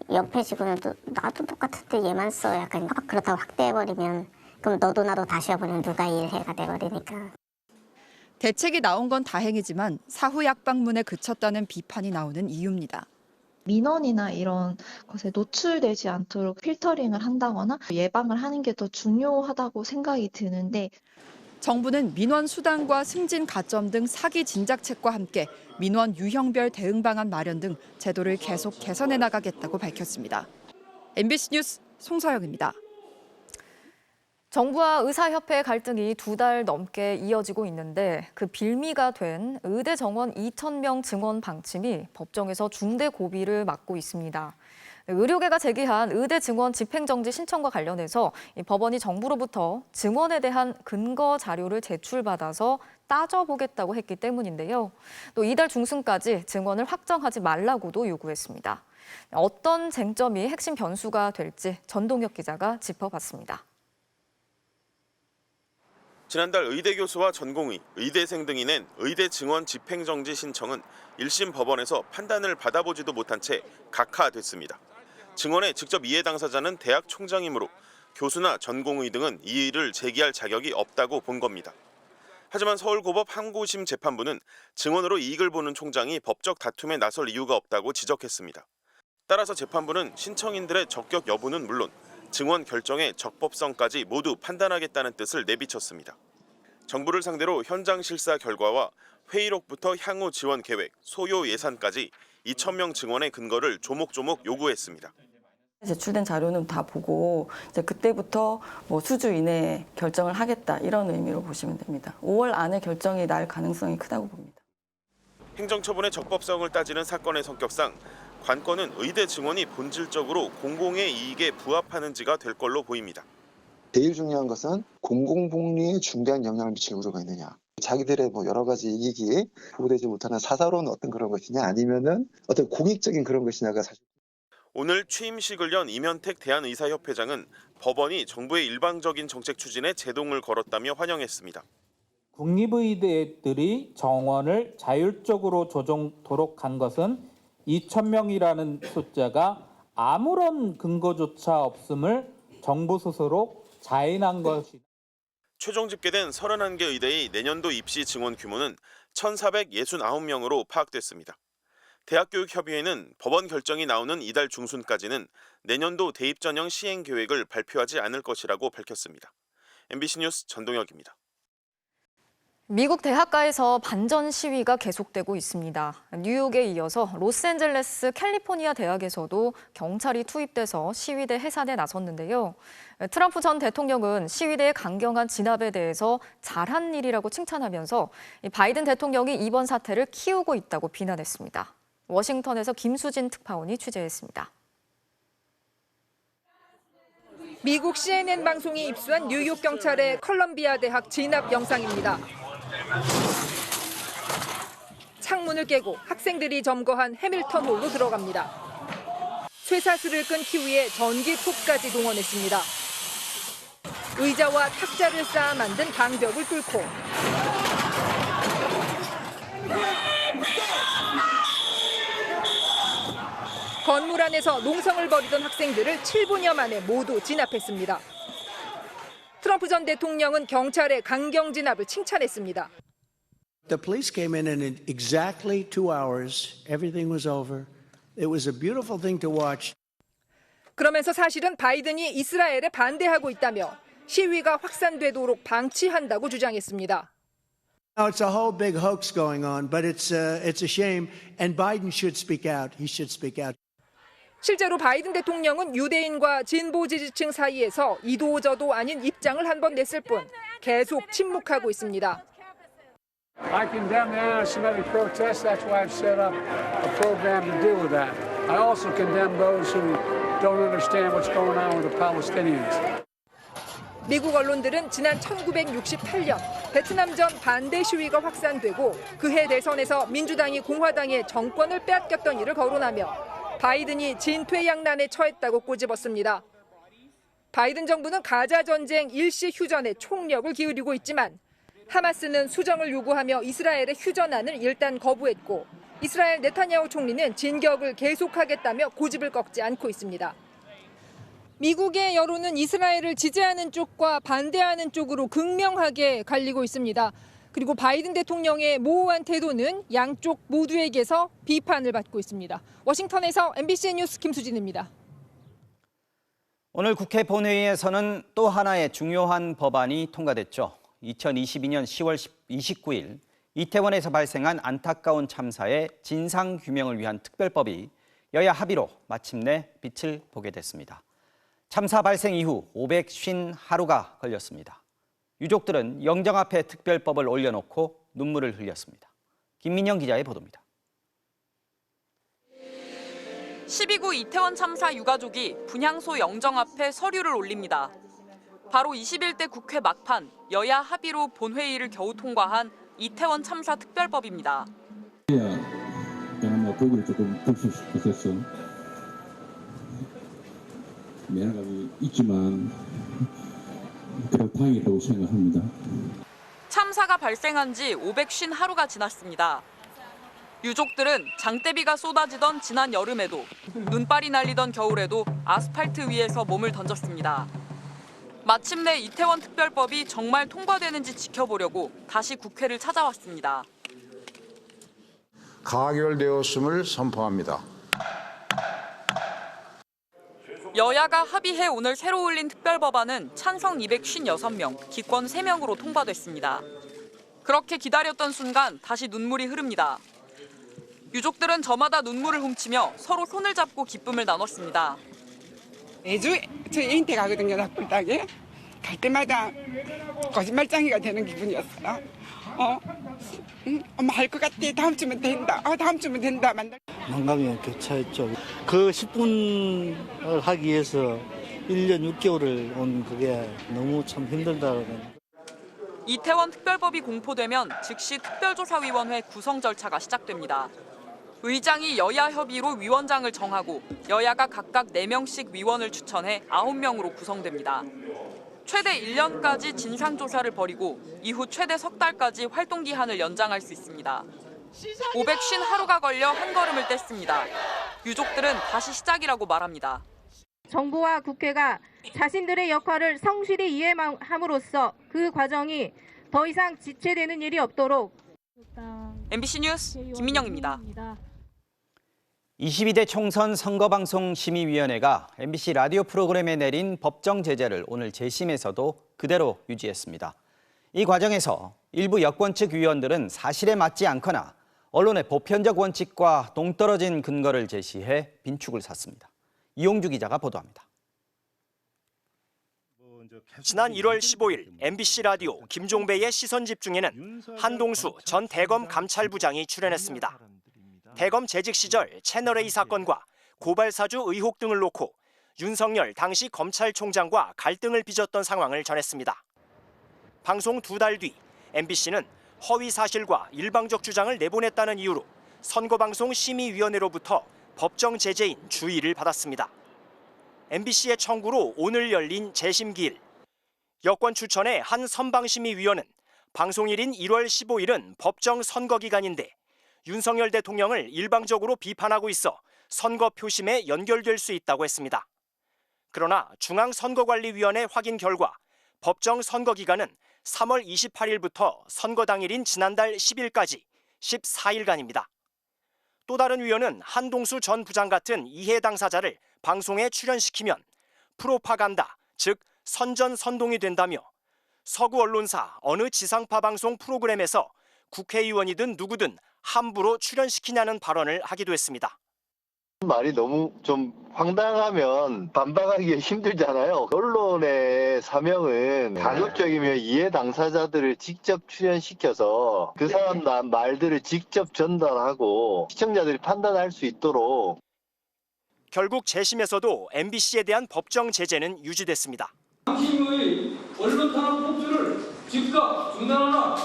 옆에 직원은 또 나도 똑같은데 얘만 써. 약간 그렇다고 확대해버리면 그럼 너도 나도 다 쉬어버리면 누가 일해가 돼버리니까. 대책이 나온 건 다행이지만 사후 약방문에 그쳤다는 비판이 나오는 이유입니다. 민원이나 이런 것에 노출되지 않도록 필터링을 한다거나 예방을 하는 게 더 중요하다고 생각이 드는데 정부는 민원 수당과 승진 가점 등 사기 진작책과 함께 민원 유형별 대응 방안 마련 등 제도를 계속 개선해 나가겠다고 밝혔습니다. MBC 뉴스 송서영입니다. 정부와 의사협회 갈등이 2달 넘게 이어지고 있는데 그 빌미가 된 의대 정원 2,000명 증원 방침이 법정에서 중대 고비를 맞고 있습니다. 의료계가 제기한 의대 증원 집행정지 신청과 관련해서 법원이 정부로부터 증원에 대한 근거 자료를 제출받아서 따져보겠다고 했기 때문인데요. 또 이달 중순까지 증원을 확정하지 말라고도 요구했습니다. 어떤 쟁점이 핵심 변수가 될지 전동혁 기자가 짚어봤습니다. 지난달 의대 교수와 전공의, 의대생 등이 낸 의대 증원 집행정지 신청은 1심 법원에서 판단을 받아보지도 못한 채 각하됐습니다. 증원에 직접 이해 당사자는 대학 총장이므로 교수나 전공의 등은 이의를 제기할 자격이 없다고 본 겁니다. 하지만 서울고법 항고심 재판부는 증원으로 이익을 보는 총장이 법적 다툼에 나설 이유가 없다고 지적했습니다. 따라서 재판부는 신청인들의 적격 여부는 물론 증원 결정의 적법성까지 모두 판단하겠다는 뜻을 내비쳤습니다. 정부를 상대로 현장 실사 결과와 회의록부터 향후 지원 계획, 소요 예산까지 2,000명 증원의 근거를 조목조목 요구했습니다. 제출된 자료는 다 보고 이제 그때부터 뭐 수주 이내에 결정을 하겠다 이런 의미로 보시면 됩니다. 5월 안에 결정이 날 가능성이 크다고 봅니다. 행정처분의 적법성을 따지는 사건의 성격상 관건은 의대 증원이 본질적으로 공공의 이익에 부합하는지가 될 걸로 보입니다. 제일 중요한 것은 공공복리에 중대한 영향을 미칠 우려가 있느냐. 자기들의 뭐 여러 가지 이익이 보호되지 못하는 사사로운 어떤 그런 것이냐 아니면은 어떤 공익적인 그런 것이냐가 사실. 오늘 취임식을 연 이면택 대한의사협회장은 법원이 정부의 일방적인 정책 추진에 제동을 걸었다며 환영했습니다. 국립의대들이 정원을 자율적으로 조정토록 한 것은 2,000명이라는 숫자가 아무런 근거조차 없음을 정부 스스로 자인한 것이다. 최종 집계된 31개 의대의 내년도 입시 증원 규모는 1,469명으로 파악됐습니다. 대학교육협의회는 법원 결정이 나오는 이달 중순까지는 내년도 대입 전형 시행 계획을 발표하지 않을 것이라고 밝혔습니다. MBC 뉴스 전동혁입니다. 미국 대학가에서 반전 시위가 계속되고 있습니다. 뉴욕에 이어서 로스앤젤레스 캘리포니아 대학에서도 경찰이 투입돼서 시위대 해산에 나섰는데요. 트럼프 전 대통령은 시위대의 강경한 진압에 대해서 잘한 일이라고 칭찬하면서 바이든 대통령이 이번 사태를 키우고 있다고 비난했습니다. 워싱턴에서 김수진 특파원이 취재했습니다. 미국 CNN 방송이 입수한 뉴욕 경찰의 컬럼비아 대학 진압 영상입니다. 창문을 깨고 학생들이 점거한 해밀턴 홀로 들어갑니다. 쇠사슬을 끊기 위해 전기톱까지 동원했습니다. 의자와 탁자를 쌓아 만든 방벽을 뚫고 건물 안에서 농성을 벌이던 학생들을 7분여 만에 모두 진압했습니다. 트럼프 전 대통령은 경찰의 강경 진압을 칭찬했습니다. The police came in and in exactly 2 hours, everything was over. It was a beautiful thing to watch. 그러면서 사실은 바이든이 이스라엘에 반대하고 있다며 시위가 확산되도록 방치한다고 주장했습니다. Now it's a whole big hoax going on, but it's a shame, and Biden should speak out. He should speak out. 실제로 바이든 대통령은 유대인과 진보 지지층 사이에서 이도저도 아닌 입장을 한 번 냈을 뿐 계속 침묵하고 있습니다. I condemn the anti-Semitic protests. That's why I've set up a program to deal with that. I also condemn those who don't understand what's going on with the Palestinians. 미국 언론들은 지난 1968년 베트남전 반대 시위가 확산되고 그해 대선에서 민주당이 공화당의 정권을 빼앗겼던 일을 거론하며 바이든이 진퇴양난에 처했다고 꼬집었습니다. 바이든 정부는 가자 전쟁 일시 휴전에 총력을 기울이고 있지만 하마스는 수정을 요구하며 이스라엘의 휴전안을 일단 거부했고 이스라엘 네타냐후 총리는 진격을 계속하겠다며 고집을 꺾지 않고 있습니다. 미국의 여론은 이스라엘을 지지하는 쪽과 반대하는 쪽으로 극명하게 갈리고 있습니다. 그리고 바이든 대통령의 모호한 태도는 양쪽 모두에게서 비판을 받고 있습니다. 워싱턴에서 MBC 뉴스 김수진입니다. 오늘 국회 본회의에서는 또 하나의 중요한 법안이 통과됐죠. 2022년 10월 29일 이태원에서 발생한 안타까운 참사의 진상규명을 위한 특별법이 여야 합의로 마침내 빛을 보게 됐습니다. 참사 발생 이후 550하루가 걸렸습니다. 유족들은 영정 앞에 특별법을 올려놓고 눈물을 흘렸습니다. 김민영 기자의 보도입니다. 12구 이태원 참사 유가족이 분향소 영정 앞에 서류를 올립니다. 바로 21대 국회 막판 여야 합의로 본회의를 겨우 통과한 이태원 참사 특별법입니다. 보기를 조금 불쑥해서 미안함이 있지만 그래도 다행이라고 생각합니다. 참사가 발생한 지 550하루가 지났습니다. 유족들은 장대비가 쏟아지던 지난 여름에도 눈발이 날리던 겨울에도 아스팔트 위에서 몸을 던졌습니다. 마침내 이태원 특별법이 정말 통과되는지 지켜보려고 다시 국회를 찾아왔습니다. 가결되었음을 선포합니다. 여야가 합의해 오늘 새로 올린 특별법안은 찬성 256명, 기권 3명으로 통과됐습니다. 그렇게 기다렸던 순간 다시 눈물이 흐릅니다. 유족들은 저마다 눈물을 훔치며 서로 손을 잡고 기쁨을 나눴습니다. 매주 저 애인테 가거든요, 납불당에. 갈 때마다 거짓말장이가 되는 기분이었어요. 엄마 할 것 같아. 다음 주면 된다. 다음 주면 된다. 만감이 교차했죠. 그 10분을 하기 위해서 1년 6개월을 온 그게 너무 참 힘들다는. 이태원 특별법이 공포되면 즉시 특별조사위원회 구성 절차가 시작됩니다. 의장이 여야 협의로 위원장을 정하고 여야가 각각 4명씩 위원을 추천해 9명으로 구성됩니다. 최대 1년까지 진상조사를 벌이고 이후 최대 석 달까지 활동기한을 연장할 수 있습니다. 550하루가 걸려 한 걸음을 뗐습니다. 유족들은 다시 시작이라고 말합니다. 정부와 국회가 자신들의 역할을 성실히 이해함으로써 그 과정이 더 이상 지체되는 일이 없도록. MBC 뉴스 김민영입니다. 22대 총선 선거방송심의위원회가 MBC 라디오 프로그램에 내린 법정 제재를 오늘 재심에서도 그대로 유지했습니다. 이 과정에서 일부 여권 측 위원들은 사실에 맞지 않거나 언론의 보편적 원칙과 동떨어진 근거를 제시해 빈축을 샀습니다. 이용주 기자가 보도합니다. 지난 1월 15일 MBC 라디오 김종배의 시선집중에는 한동수 전 대검 감찰부장이 출연했습니다. 대검 재직 시절 채널A 사건과 고발사주 의혹 등을 놓고 윤석열 당시 검찰총장과 갈등을 빚었던 상황을 전했습니다. 방송 2달 뒤 MBC는 허위 사실과 일방적 주장을 내보냈다는 이유로 선거방송심의위원회로부터 법정 제재인 주의를 받았습니다. MBC의 청구로 오늘 열린 재심 기일. 여권 추천의 한 선방심의위원은 방송일인 1월 15일은 법정 선거 기간인데 윤석열 대통령을 일방적으로 비판하고 있어 선거 표심에 연결될 수 있다고 했습니다. 그러나 중앙선거관리위원회 확인 결과 법정 선거 기간은 3월 28일부터 선거 당일인 지난달 10일까지 14일간입니다. 또 다른 위원은 한동수 전 부장 같은 이해 당사자를 방송에 출연시키면 프로파간다, 즉 선전선동이 된다며 서구 언론사 어느 지상파 방송 프로그램에서 국회의원이든 누구든 함부로 출연시키냐는 발언을 하기도 했습니다. 말이 너무 좀 황당하면 반박하기가 힘들잖아요. 언론의 사명은 가급적이면 이해 당사자들을 직접 출연시켜서 그 사람 말들을 직접 전달하고 시청자들이 판단할 수 있도록. 결국 재심에서도 MBC에 대한 법정 제재는 유지됐습니다. 당신의 언론 탄압 폭주를 즉각 중단하라.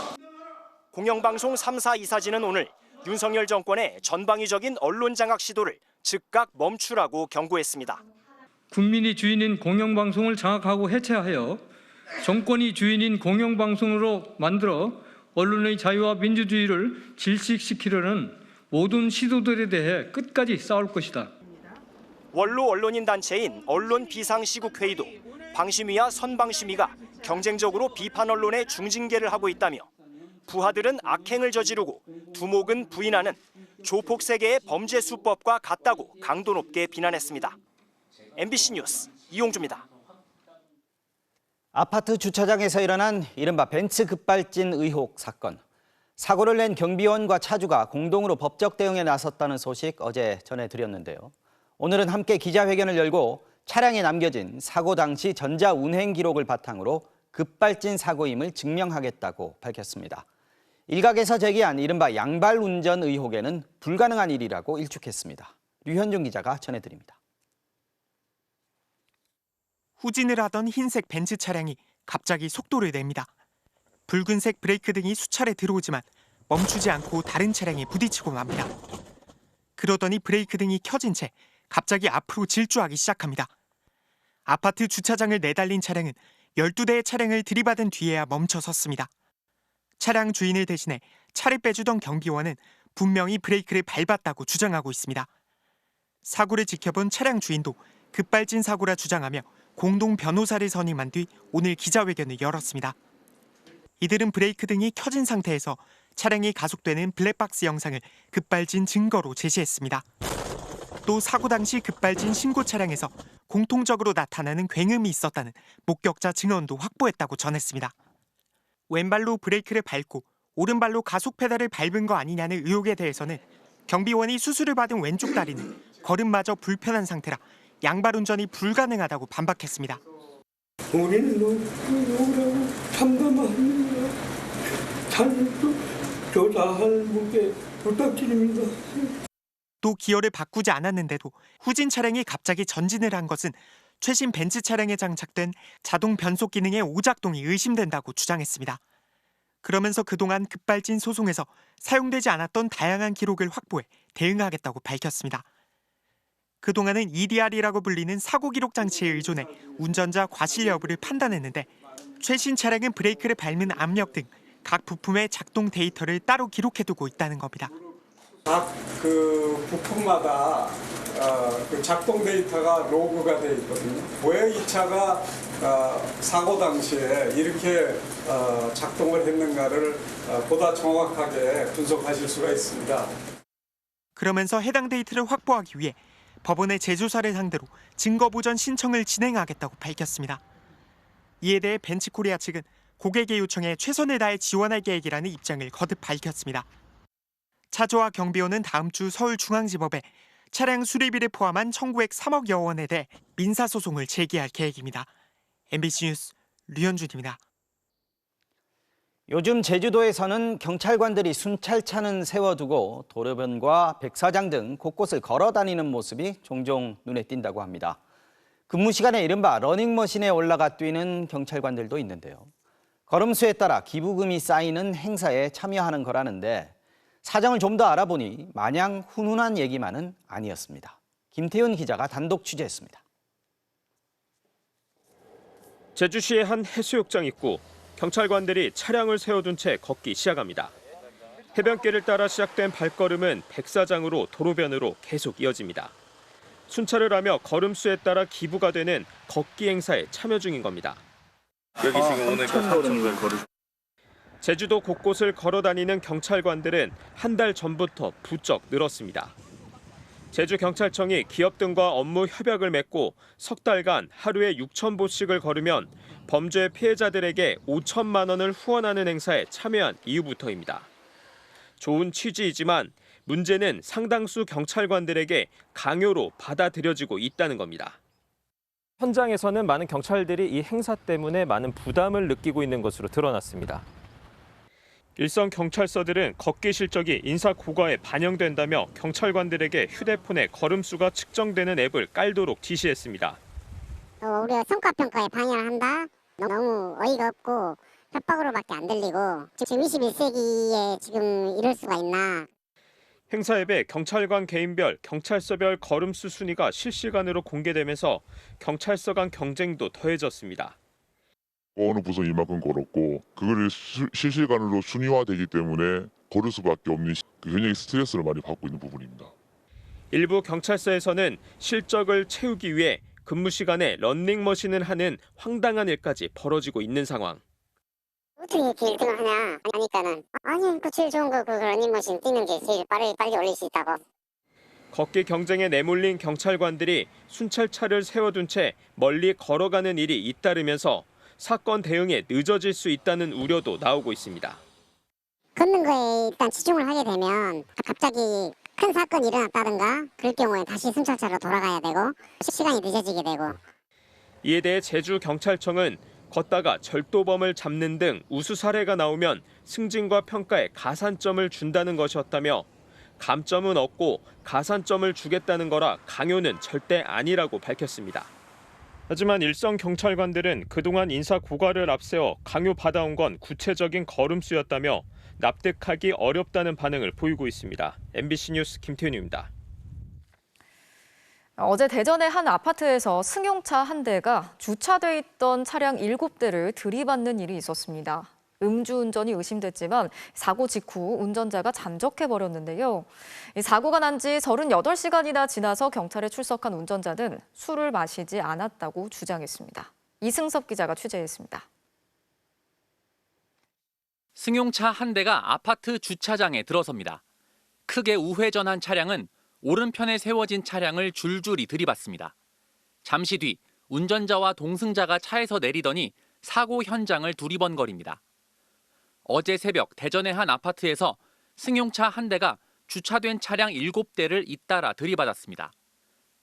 공영방송 3사 이사진은 오늘 윤석열 정권의 전방위적인 언론 장악 시도를 즉각 멈추라고 경고했습니다. 국민이 주인인 공영방송을 장악하고 해체하여 정권이 주인인 공영방송으로 만들어 언론의 자유와 민주주의를 질식시키려는 모든 시도들에 대해 끝까지 싸울 것이다. 원로 언론인 단체인 언론비상시국회의도 방심위와 선방심위가 경쟁적으로 비판 언론의 중징계를 하고 있다며 부하들은 악행을 저지르고 두목은 부인하는 조폭 세계의 범죄 수법과 같다고 강도 높게 비난했습니다. MBC 뉴스 이용주입니다. 아파트 주차장에서 일어난 이른바 벤츠 급발진 의혹 사건. 사고를 낸 경비원과 차주가 공동으로 법적 대응에 나섰다는 소식 어제 전해드렸는데요. 오늘은 함께 기자회견을 열고 차량에 남겨진 사고 당시 전자운행 기록을 바탕으로 급발진 사고임을 증명하겠다고 밝혔습니다. 일각에서 제기한 이른바 양발 운전 의혹에는 불가능한 일이라고 일축했습니다. 류현중 기자가 전해드립니다. 후진을 하던 흰색 벤츠 차량이 갑자기 속도를 냅니다. 붉은색 브레이크 등이 수차례 들어오지만 멈추지 않고 다른 차량에 부딪히고 맙니다. 그러더니 브레이크 등이 켜진 채 갑자기 앞으로 질주하기 시작합니다. 아파트 주차장을 내달린 차량은 12대의 차량을 들이받은 뒤에야 멈춰 섰습니다. 차량 주인을 대신해 차를 빼주던 경비원은 분명히 브레이크를 밟았다고 주장하고 있습니다. 사고를 지켜본 차량 주인도 급발진 사고라 주장하며 공동 변호사를 선임한 뒤 오늘 기자회견을 열었습니다. 이들은 브레이크 등이 켜진 상태에서 차량이 가속되는 블랙박스 영상을 급발진 증거로 제시했습니다. 또 사고 당시 급발진 신고 차량에서 공통적으로 나타나는 굉음이 있었다는 목격자 증언도 확보했다고 전했습니다. 왼발로 브레이크를 밟고 오른발로 가속 페달을 밟은 거 아니냐는 의혹에 대해서는 경비원이 수술을 받은 왼쪽 다리는 걸음마저 불편한 상태라 양발 운전이 불가능하다고 반박했습니다. 우리는 누구라고 참담합니다. 자율도 조사할 분께 부탁드립니다. 또 기어를 바꾸지 않았는데도 후진 차량이 갑자기 전진을 한 것은 최신 벤츠 차량에 장착된 자동 변속 기능의 오작동이 의심된다고 주장했습니다. 그러면서 그동안 급발진 소송에서 사용되지 않았던 다양한 기록을 확보해 대응하겠다고 밝혔습니다. 그동안은 EDR이라고 불리는 사고 기록 장치에 의존해 운전자 과실 여부를 판단했는데 최신 차량은 브레이크를 밟는 압력 등 각 부품의 작동 데이터를 따로 기록해두고 있다는 겁니다. 각 그 부품마다 그 작동 데이터가 로그가 되어 있거든요. 왜 이 차가 사고 당시에 이렇게 작동을 했는가를 보다 정확하게 분석하실 수가 있습니다. 그러면서 해당 데이터를 확보하기 위해 법원의 재조사를 상대로 증거보전 신청을 진행하겠다고 밝혔습니다. 이에 대해 벤츠코리아 측은 고객의 요청에 최선을 다해 지원할 계획이라는 입장을 거듭 밝혔습니다. 차주와 경비원은 다음 주 서울중앙지법에 차량 수리비를 포함한 청구액 3억여 원에 대해 민사소송을 제기할 계획입니다. MBC 뉴스 류현준입니다. 요즘 제주도에서는 경찰관들이 순찰차는 세워두고 도로변과 백사장 등 곳곳을 걸어 다니는 모습이 종종 눈에 띈다고 합니다. 근무 시간에 이른바 러닝머신에 올라가 뛰는 경찰관들도 있는데요. 걸음수에 따라 기부금이 쌓이는 행사에 참여하는 거라는데 사정을 좀 더 알아보니 마냥 훈훈한 얘기만은 아니었습니다. 김태훈 기자가 단독 취재했습니다. 제주시의 한 해수욕장 입구, 경찰관들이 차량을 세워둔 채 걷기 시작합니다. 해변길을 따라 시작된 발걸음은 백사장으로 도로변으로 계속 이어집니다. 순찰을 하며 걸음수에 따라 기부가 되는 걷기 행사에 참여 중인 겁니다. 여기 지금 오늘 3,000걸 걸으. 제주도 곳곳을 걸어다니는 경찰관들은 한 달 전부터 부쩍 늘었습니다. 제주경찰청이 기업 등과 업무 협약을 맺고 석 달간 하루에 6,000보씩을 걸으면 범죄 피해자들에게 5천만 원을 후원하는 행사에 참여한 이유부터입니다. 좋은 취지이지만 문제는 상당수 경찰관들에게 강요로 받아들여지고 있다는 겁니다. 현장에서는 많은 경찰들이 이 행사 때문에 많은 부담을 느끼고 있는 것으로 드러났습니다. 일선 경찰서들은 걷기 실적이 인사 고과에 반영된다며 경찰관들에게 휴대폰에 걸음수가 측정되는 앱을 깔도록 지시했습니다. 우리가 성과평가에 방해를 한다? 너무 어이가 없고 협박으로밖에 안 들리고 지금 21세기에 지금 이럴 수가 있나. 행사 앱에 경찰관 개인별, 경찰서별 걸음수 순위가 실시간으로 공개되면서 경찰서 간 경쟁도 더해졌습니다. 어느 부서 이만큼 걸었고 그거를 실시간으로 순위화되기 때문에 걸을 수밖에 없는 굉장히 스트레스를 많이 받고 있는 부분입니다. 일부 경찰서에서는 실적을 채우기 위해 근무 시간에 런닝머신을 하는 황당한 일까지 벌어지고 있는 상황. 어떻게 이렇게 1등을 하냐 하니까는 아니 그 제일 좋은 거 그 런닝머신 뛰는 게 제일 빨리 올릴 수 있다고. 걷기 경쟁에 내몰린 경찰관들이 순찰차를 세워둔 채 멀리 걸어가는 일이 잇따르면서 사건 대응에 늦어질 수 있다는 우려도 나오고 있습니다. 걷는 거에 일단 치중을 하게 되면 갑자기 큰 사건이 일어났다든가 그럴 경우에 다시 순찰차로 돌아가야 되고 시간이 늦어지게 되고. 이에 대해 제주경찰청은 걷다가 절도범을 잡는 등 우수 사례가 나오면 승진과 평가에 가산점을 준다는 것이었다며 감점은 없고 가산점을 주겠다는 거라 강요는 절대 아니라고 밝혔습니다. 하지만 일선 경찰관들은 그동안 인사 고과를 앞세워 강요받아온 건 구체적인 걸음수였다며 납득하기 어렵다는 반응을 보이고 있습니다. MBC 뉴스 김태윤입니다. 어제 대전의 한 아파트에서 승용차 한 대가 주차돼 있던 차량 7대를 들이받는 일이 있었습니다. 음주운전이 의심됐지만 사고 직후 운전자가 잠적해버렸는데요. 사고가 난 지 38시간이나 지나서 경찰에 출석한 운전자는 술을 마시지 않았다고 주장했습니다. 이승섭 기자가 취재했습니다. 승용차 한 대가 아파트 주차장에 들어섭니다. 크게 우회전한 차량은 오른편에 세워진 차량을 줄줄이 들이받습니다. 잠시 뒤 운전자와 동승자가 차에서 내리더니 사고 현장을 두리번거립니다. 어제 새벽 대전의 한 아파트에서 승용차 한 대가 주차된 차량 7대를 잇따라 들이받았습니다.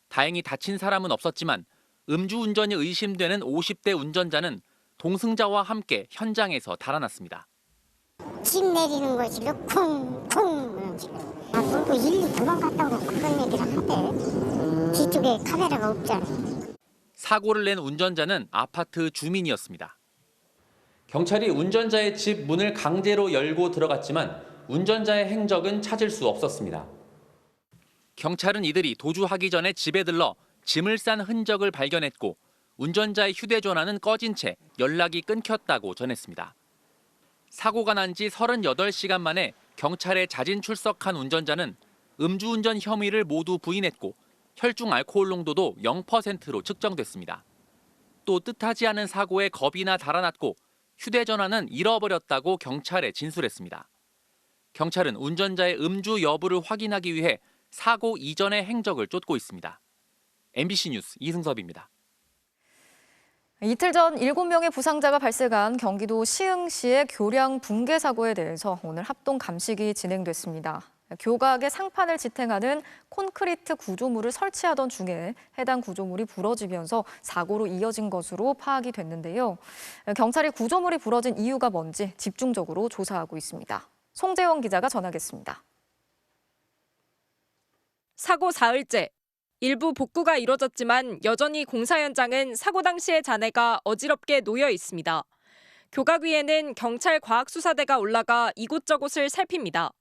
다행히 다친 사람은 없었지만 음주운전이 의심되는 50대 운전자는 동승자와 함께 현장에서 달아났습니다. 집 내리는 것이 쿵쿵 물고 일리 도망갔다고 그런 얘기를 하대. 뒤쪽에 카메라가 없잖아. 사고를 낸 운전자는 아파트 주민이었습니다. 경찰이 운전자의 집 문을 강제로 열고 들어갔지만 운전자의 행적은 찾을 수 없었습니다. 경찰은 이들이 도주하기 전에 집에 들러 짐을 싼 흔적을 발견했고 운전자의 휴대전화는 꺼진 채 연락이 끊겼다고 전했습니다. 사고가 난 지 38시간 만에 경찰에 자진 출석한 운전자는 음주운전 혐의를 모두 부인했고 혈중 알코올 농도도 0%로 측정됐습니다. 또 뜻하지 않은 사고에 겁이나 달아났고 휴대전화는 잃어버렸다고 경찰에 진술했습니다. 경찰은 운전자의 음주 여부를 확인하기 위해 사고 이전의 행적을 쫓고 있습니다. MBC 뉴스 이승섭입니다. 이틀 전 7명의 부상자가 발생한 경기도 시흥시의 교량 붕괴 사고에 대해서 오늘 합동 감식이 진행됐습니다. 교각에 상판을 지탱하는 콘크리트 구조물을 설치하던 중에 해당 구조물이 부러지면서 사고로 이어진 것으로 파악이 됐는데요. 경찰이 구조물이 부러진 이유가 뭔지 집중적으로 조사하고 있습니다. 송재원 기자가 전하겠습니다. 사고 사흘째. 일부 복구가 이뤄졌지만 여전히 공사 현장은 사고 당시의 잔해가 어지럽게 놓여 있습니다. 교각 위에는 경찰 과학수사대가 올라가 이곳저곳을 살핍니다.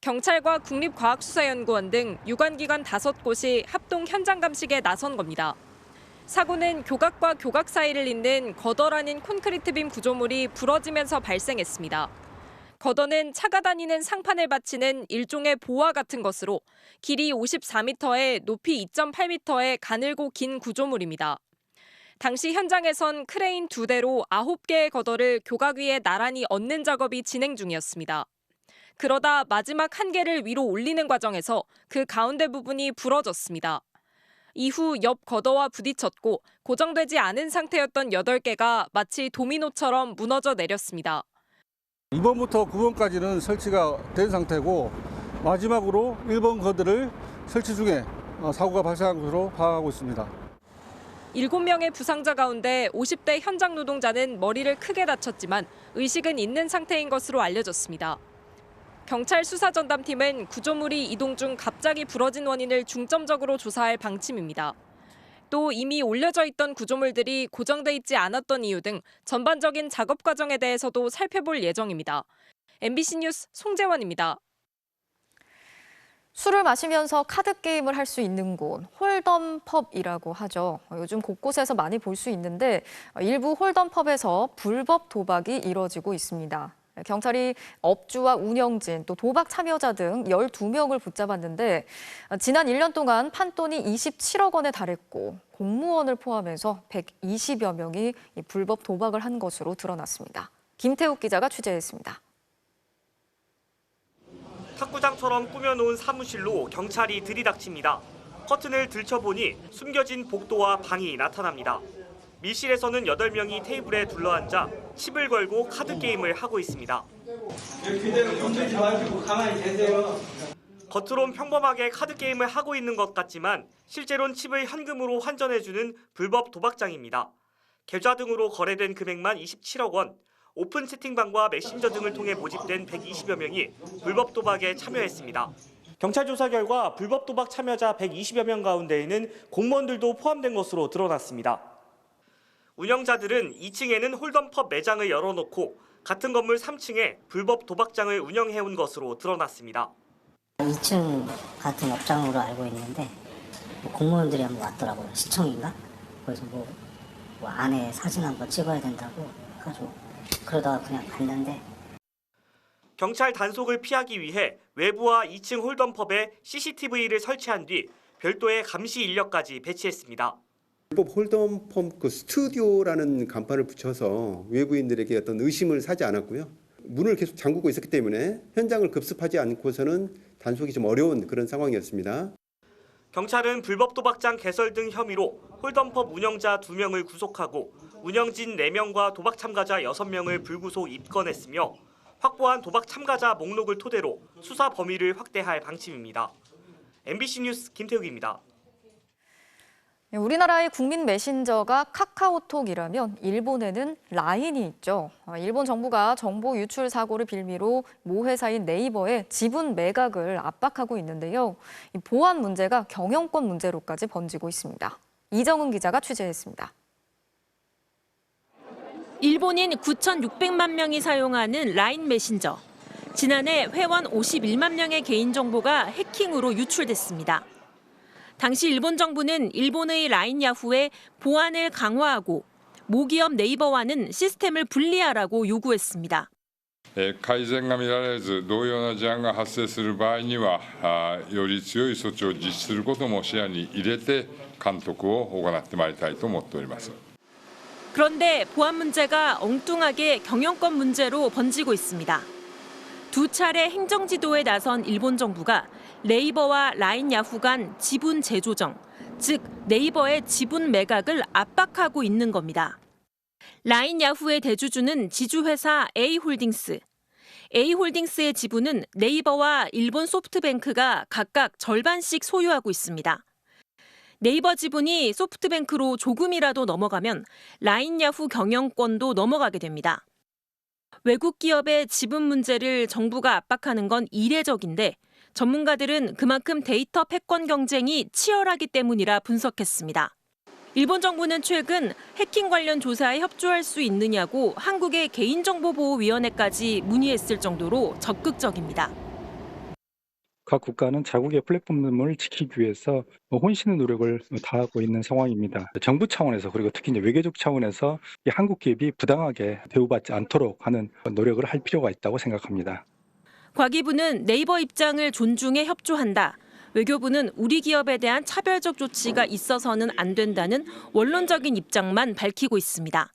경찰과 국립과학수사연구원 등 유관기관 5곳이 합동 현장 감식에 나선 겁니다. 사고는 교각과 교각 사이를 잇는 거더라는 콘크리트빔 구조물이 부러지면서 발생했습니다. 거더는 차가 다니는 상판을 받치는 일종의 보화 같은 것으로 길이 54m에 높이 2.8m의 가늘고 긴 구조물입니다. 당시 현장에선 크레인 2대로 9개의 거더를 교각 위에 나란히 얹는 작업이 진행 중이었습니다. 그러다 마지막 1개를 위로 올리는 과정에서 그 가운데 부분이 부러졌습니다. 이후 옆 거더와 부딪혔고 고정되지 않은 상태였던 8개가 마치 도미노처럼 무너져 내렸습니다. 2번부터 9번까지는 설치가 된 상태고 마지막으로 1번 거드를 설치 중에 사고가 발생한 것으로 파악하고 있습니다. 7명의 부상자 가운데 50대 현장 노동자는 머리를 크게 다쳤지만 의식은 있는 상태인 것으로 알려졌습니다. 경찰 수사전담팀은 구조물이 이동 중 갑자기 부러진 원인을 중점적으로 조사할 방침입니다. 또 이미 올려져 있던 구조물들이 고정돼 있지 않았던 이유 등 전반적인 작업 과정에 대해서도 살펴볼 예정입니다. MBC 뉴스 송재원입니다. 술을 마시면서 카드 게임을 할 수 있는 곳, 홀덤 펍이라고 하죠. 요즘 곳곳에서 많이 볼 수 있는데 일부 홀덤 펍에서 불법 도박이 이뤄지고 있습니다. 경찰이 업주와 운영진, 또 도박 참여자 등 12명을 붙잡았는데 지난 1년 동안 판돈이 27억 원에 달했고 공무원을 포함해서 120여 명이 불법 도박을 한 것으로 드러났습니다. 김태욱 기자가 취재했습니다. 탁구장처럼 꾸며놓은 사무실로 경찰이 들이닥칩니다. 커튼을 들춰보니 숨겨진 복도와 방이 나타납니다. 밀실에서는 8명이 테이블에 둘러앉아 칩을 걸고 카드 게임을 하고 있습니다. 그대로 건들지 마시고 가만히 계세요. 겉으론 평범하게 카드 게임을 하고 있는 것 같지만 실제로는 칩을 현금으로 환전해주는 불법 도박장입니다. 계좌 등으로 거래된 금액만 27억 원, 오픈 채팅방과 메신저 등을 통해 모집된 120여 명이 불법 도박에 참여했습니다. 경찰 조사 결과 불법 도박 참여자 120여 명 가운데에는 공무원들도 포함된 것으로 드러났습니다. 운영자들은 2층에는 홀덤펍 매장을 열어놓고 같은 건물 3층에 불법 도박장을 운영해온 것으로 드러났습니다. 2층 같은 업장으로 알고 있는데 공무원들이 한번 왔더라고요. 시청인가? 그래서 뭐 안에 사진 한번 찍어야 된다고 해가지고 그러다가 그냥 갔는데 경찰 단속을 피하기 위해 외부와 2층 홀덤펍에 CCTV를 설치한 뒤 별도의 감시 인력까지 배치했습니다. 불법 홀덤펍 그 스튜디오라는 간판을 붙여서 외부인들에게 어떤 의심을 사지 않았고요. 문을 계속 잠그고 있었기 때문에 현장을 급습하지 않고서는 단속이 좀 어려운 그런 상황이었습니다. 경찰은 불법 도박장 개설 등 혐의로 홀덤펍 운영자 2명을 구속하고 운영진 4명과 도박 참가자 6명을 불구속 입건했으며 확보한 도박 참가자 목록을 토대로 수사 범위를 확대할 방침입니다. MBC 뉴스 김태욱입니다. 우리나라의 국민 메신저가 카카오톡이라면 일본에는 라인이 있죠. 일본 정부가 정보 유출 사고를 빌미로 모 회사인 네이버의 지분 매각을 압박하고 있는데요. 이 보안 문제가 경영권 문제로까지 번지고 있습니다. 이정은 기자가 취재했습니다. 일본인 9,600만 명이 사용하는 라인 메신저. 지난해 회원 51만 명의 개인정보가 해킹으로 유출됐습니다. 당시 일본 정부는 일본의 라인 야후에 보안을 강화하고 모기업 네이버와는 시스템을 분리하라고 요구했습니다. 改善が見られず同様な事案が発生する場合にはより強い措置を実施することも視野に入れて監督を行ってまいりたいと思っております. 그런데 보안 문제가 엉뚱하게 경영권 문제로 번지고 있습니다. 2차례 행정지도에 나선 일본 정부가 네이버와 라인 야후 간 지분 재조정, 즉 네이버의 지분 매각을 압박하고 있는 겁니다. 라인 야후의 대주주는 지주회사 A홀딩스. A홀딩스의 지분은 네이버와 일본 소프트뱅크가 각각 절반씩 소유하고 있습니다. 네이버 지분이 소프트뱅크로 조금이라도 넘어가면 라인 야후 경영권도 넘어가게 됩니다. 외국 기업의 지분 문제를 정부가 압박하는 건 이례적인데 전문가들은 그만큼 데이터 패권 경쟁이 치열하기 때문이라 분석했습니다. 일본 정부는 최근 해킹 관련 조사에 협조할 수 있느냐고 한국의 개인정보보호위원회까지 문의했을 정도로 적극적입니다. 각 국가는 자국의 플랫폼을 지키기 위해서 혼신의 노력을 다하고 있는 상황입니다. 정부 차원에서 그리고 특히 이제 외교적 차원에서 이 한국 기업이 부당하게 대우받지 않도록 하는 노력을 할 필요가 있다고 생각합니다. 과기부는 네이버 입장을 존중해 협조한다. 외교부는 우리 기업에 대한 차별적 조치가 있어서는 안 된다는 원론적인 입장만 밝히고 있습니다.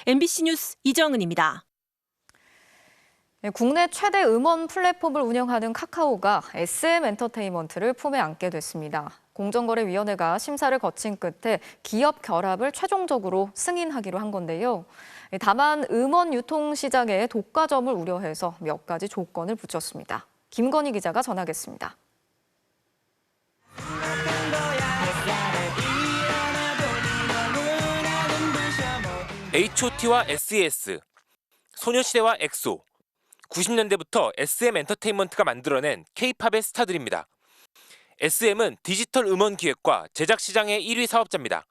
MBC 뉴스 이정은입니다. 국내 최대 음원 플랫폼을 운영하는 카카오가 SM 엔터테인먼트를 품에 안게 됐습니다. 공정거래위원회가 심사를 거친 끝에 기업 결합을 최종적으로 승인하기로 한 건데요. 다만 음원 유통 시장의 독과점을 우려해서 몇 가지 조건을 붙였습니다. 김건희 기자가 전하겠습니다. H.O.T와 SES, 소녀시대와 엑소, 90년대부터 SM 엔터테인먼트가 만들어낸 K-팝의 스타들입니다. SM은 디지털 음원 기획과 제작 시장의 1위 사업자입니다.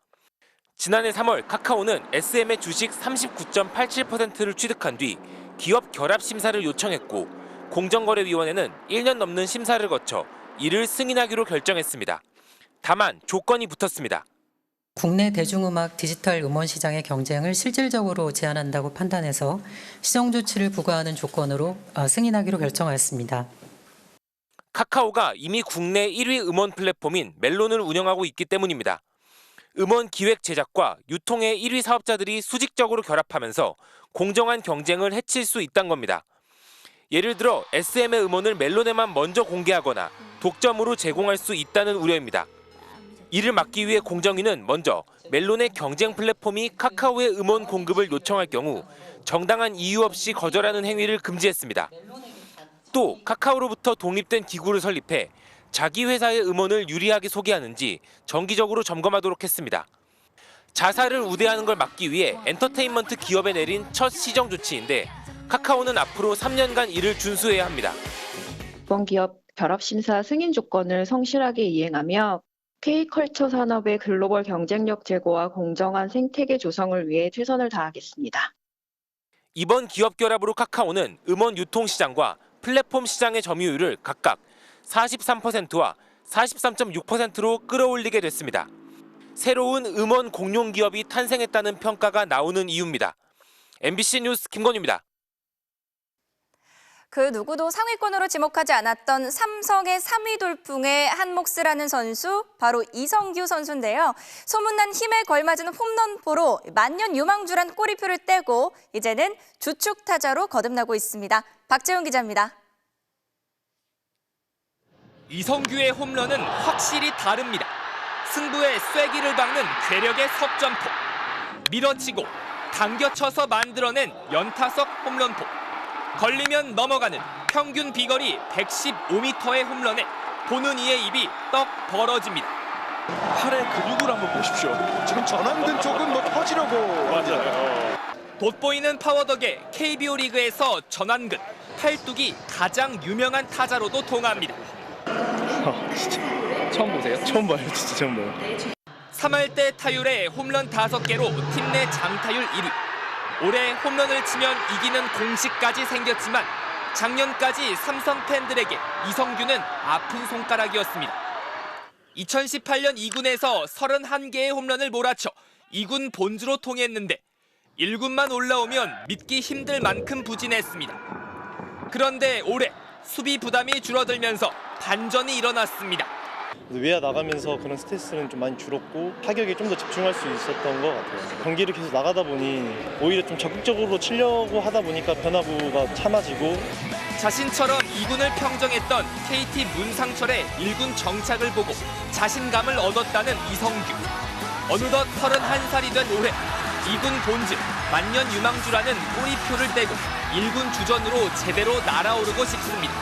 지난해 3월 카카오는 SM의 주식 39.87%를 취득한 뒤 기업 결합 심사를 요청했고 공정거래위원회는 1년 넘는 심사를 거쳐 이를 승인하기로 결정했습니다. 다만 조건이 붙었습니다. 국내 대중음악 디지털 음원 시장의 경쟁을 실질적으로 제한한다고 판단해서 시정 조치를 부과하는 조건으로 승인하기로 결정하였습니다. 카카오가 이미 국내 1위 음원 플랫폼인 멜론을 운영하고 있기 때문입니다. 음원 기획 제작과 유통의 1위 사업자들이 수직적으로 결합하면서 공정한 경쟁을 해칠 수 있다는 겁니다. 예를 들어 SM의 음원을 멜론에만 먼저 공개하거나 독점으로 제공할 수 있다는 우려입니다. 이를 막기 위해 공정위는 먼저 멜론의 경쟁 플랫폼이 카카오의 음원 공급을 요청할 경우 정당한 이유 없이 거절하는 행위를 금지했습니다. 또 카카오로부터 독립된 기구를 설립해 자기 회사의 음원을 유리하게 소개하는지 정기적으로 점검하도록 했습니다. 자사를 우대하는 걸 막기 위해 엔터테인먼트 기업에 내린 첫 시정 조치인데 카카오는 앞으로 3년간 이를 준수해야 합니다. 이번 기업 결합심사 승인 조건을 성실하게 이행하며 K컬처 산업의 글로벌 경쟁력 제고와 공정한 생태계 조성을 위해 최선을 다하겠습니다. 이번 기업 결합으로 카카오는 음원 유통 시장과 플랫폼 시장의 점유율을 각각 43%와 43.6%로 끌어올리게 됐습니다. 새로운 음원 공룡 기업이 탄생했다는 평가가 나오는 이유입니다. MBC 뉴스 김건희입니다. 그 누구도 상위권으로 지목하지 않았던 삼성의 3위 돌풍의 한 몫을 하는 선수, 바로 이성규 선수인데요. 소문난 힘에 걸맞은 홈런포로 만년 유망주란 꼬리표를 떼고 이제는 주축 타자로 거듭나고 있습니다. 박재훈 기자입니다. 이성규의 홈런은 확실히 다릅니다. 승부의 쐐기를 박는 괴력의 석점포. 밀어치고 당겨쳐서 만들어낸 연타석 홈런포. 걸리면 넘어가는 평균 비거리 115m의 홈런에 보는 이의 입이 떡 벌어집니다. 팔의 근육을 한번 보십시오. 지금 전완근 쪽은 뭐 터지려고. 맞아요. 돋보이는 파워 덕에 KBO 리그에서 전완근, 팔뚝이 가장 유명한 타자로도 통합니다. 진짜 처음 보세요? 처음 봐요. 진짜 처음 봐요. 3할 때 타율에 홈런 5개로 팀 내 장타율 1위. 올해 홈런을 치면 이기는 공식까지 생겼지만 작년까지 삼성 팬들에게 이성규는 아픈 손가락이었습니다. 2018년 2군에서 31개의 홈런을 몰아쳐 2군 본주로 통했는데 1군만 올라오면 믿기 힘들 만큼 부진했습니다. 그런데 올해 수비 부담이 줄어들면서 반전이 일어났습니다. 외야 나가면서 그런 스트레스는 좀 많이 줄었고 타격에 좀 더 집중할 수 있었던 것 같아요. 경기를 계속 나가다 보니 오히려 좀 적극적으로 치려고 하다 보니까 변화구가 참아지고 자신처럼 2군을 평정했던 KT 문상철의 1군 정착을 보고 자신감을 얻었다는 이성규. 어느덧 31살이 된 올해 2군 본즈, 만년 유망주라는 꼬리표를 떼고 1군 주전으로 제대로 날아오르고 싶습니다.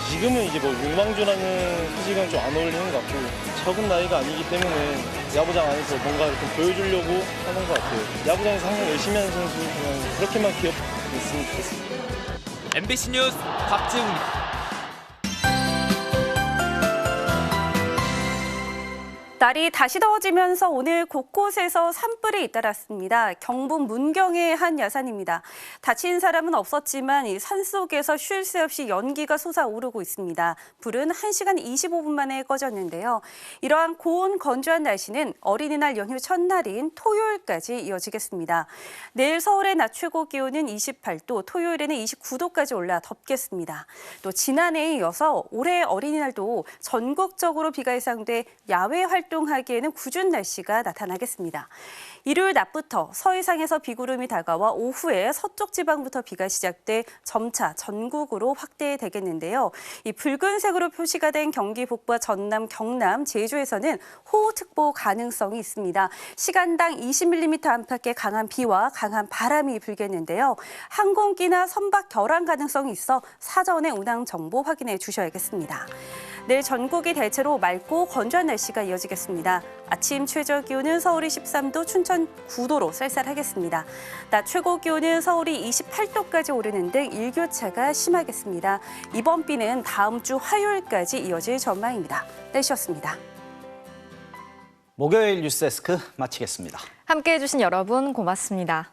지금은 이제 뭐 유망주라는 소식은 좀 안 어울리는 것 같고 적은 나이가 아니기 때문에 야구장 안에서 뭔가 좀 보여주려고 하는 것 같아요. 야구장에서 항상 열심히 하는 선수 그냥 그렇게만 기억했으면 좋겠습니다. MBC 뉴스 박지웅입니다. 날이 다시 더워지면서 오늘 곳곳에서 산불이 잇따랐습니다. 경북 문경의 한 야산입니다. 다친 사람은 없었지만 이 산속에서 쉴 새 없이 연기가 솟아오르고 있습니다. 불은 1시간 25분 만에 꺼졌는데요. 이러한 고온 건조한 날씨는 어린이날 연휴 첫날인 토요일까지 이어지겠습니다. 내일 서울의 낮 최고 기온은 28도, 토요일에는 29도까지 올라 덥겠습니다. 또 지난해에 이어서 올해 어린이날도 전국적으로 비가 예상돼 야외 활동하기에는 궂은 날씨가 나타나겠습니다. 일요일 낮부터 서해상에서 비구름이 다가와 오후에 서쪽 지방부터 비가 시작돼 점차 전국으로 확대되겠는데요. 이 붉은색으로 표시가 된 경기 북부와 전남, 경남, 제주에서는 호우특보 가능성이 있습니다. 시간당 20mm 안팎의 강한 비와 강한 바람이 불겠는데요. 항공기나 선박 결항 가능성이 있어 사전에 운항 정보 확인해 주셔야겠습니다. 내일 전국이 대체로 맑고 건조한 날씨가 이어지겠습니다. 아침 최저 기온은 서울이 13도, 춘천 9도로 쌀쌀하겠습니다. 낮 최고 기온은 서울이 28도까지 오르는 등 일교차가 심하겠습니다. 이번 비는 다음 주 화요일까지 이어질 전망입니다. 날씨였습니다. 목요일 뉴스데스크 마치겠습니다. 함께해 주신 여러분 고맙습니다.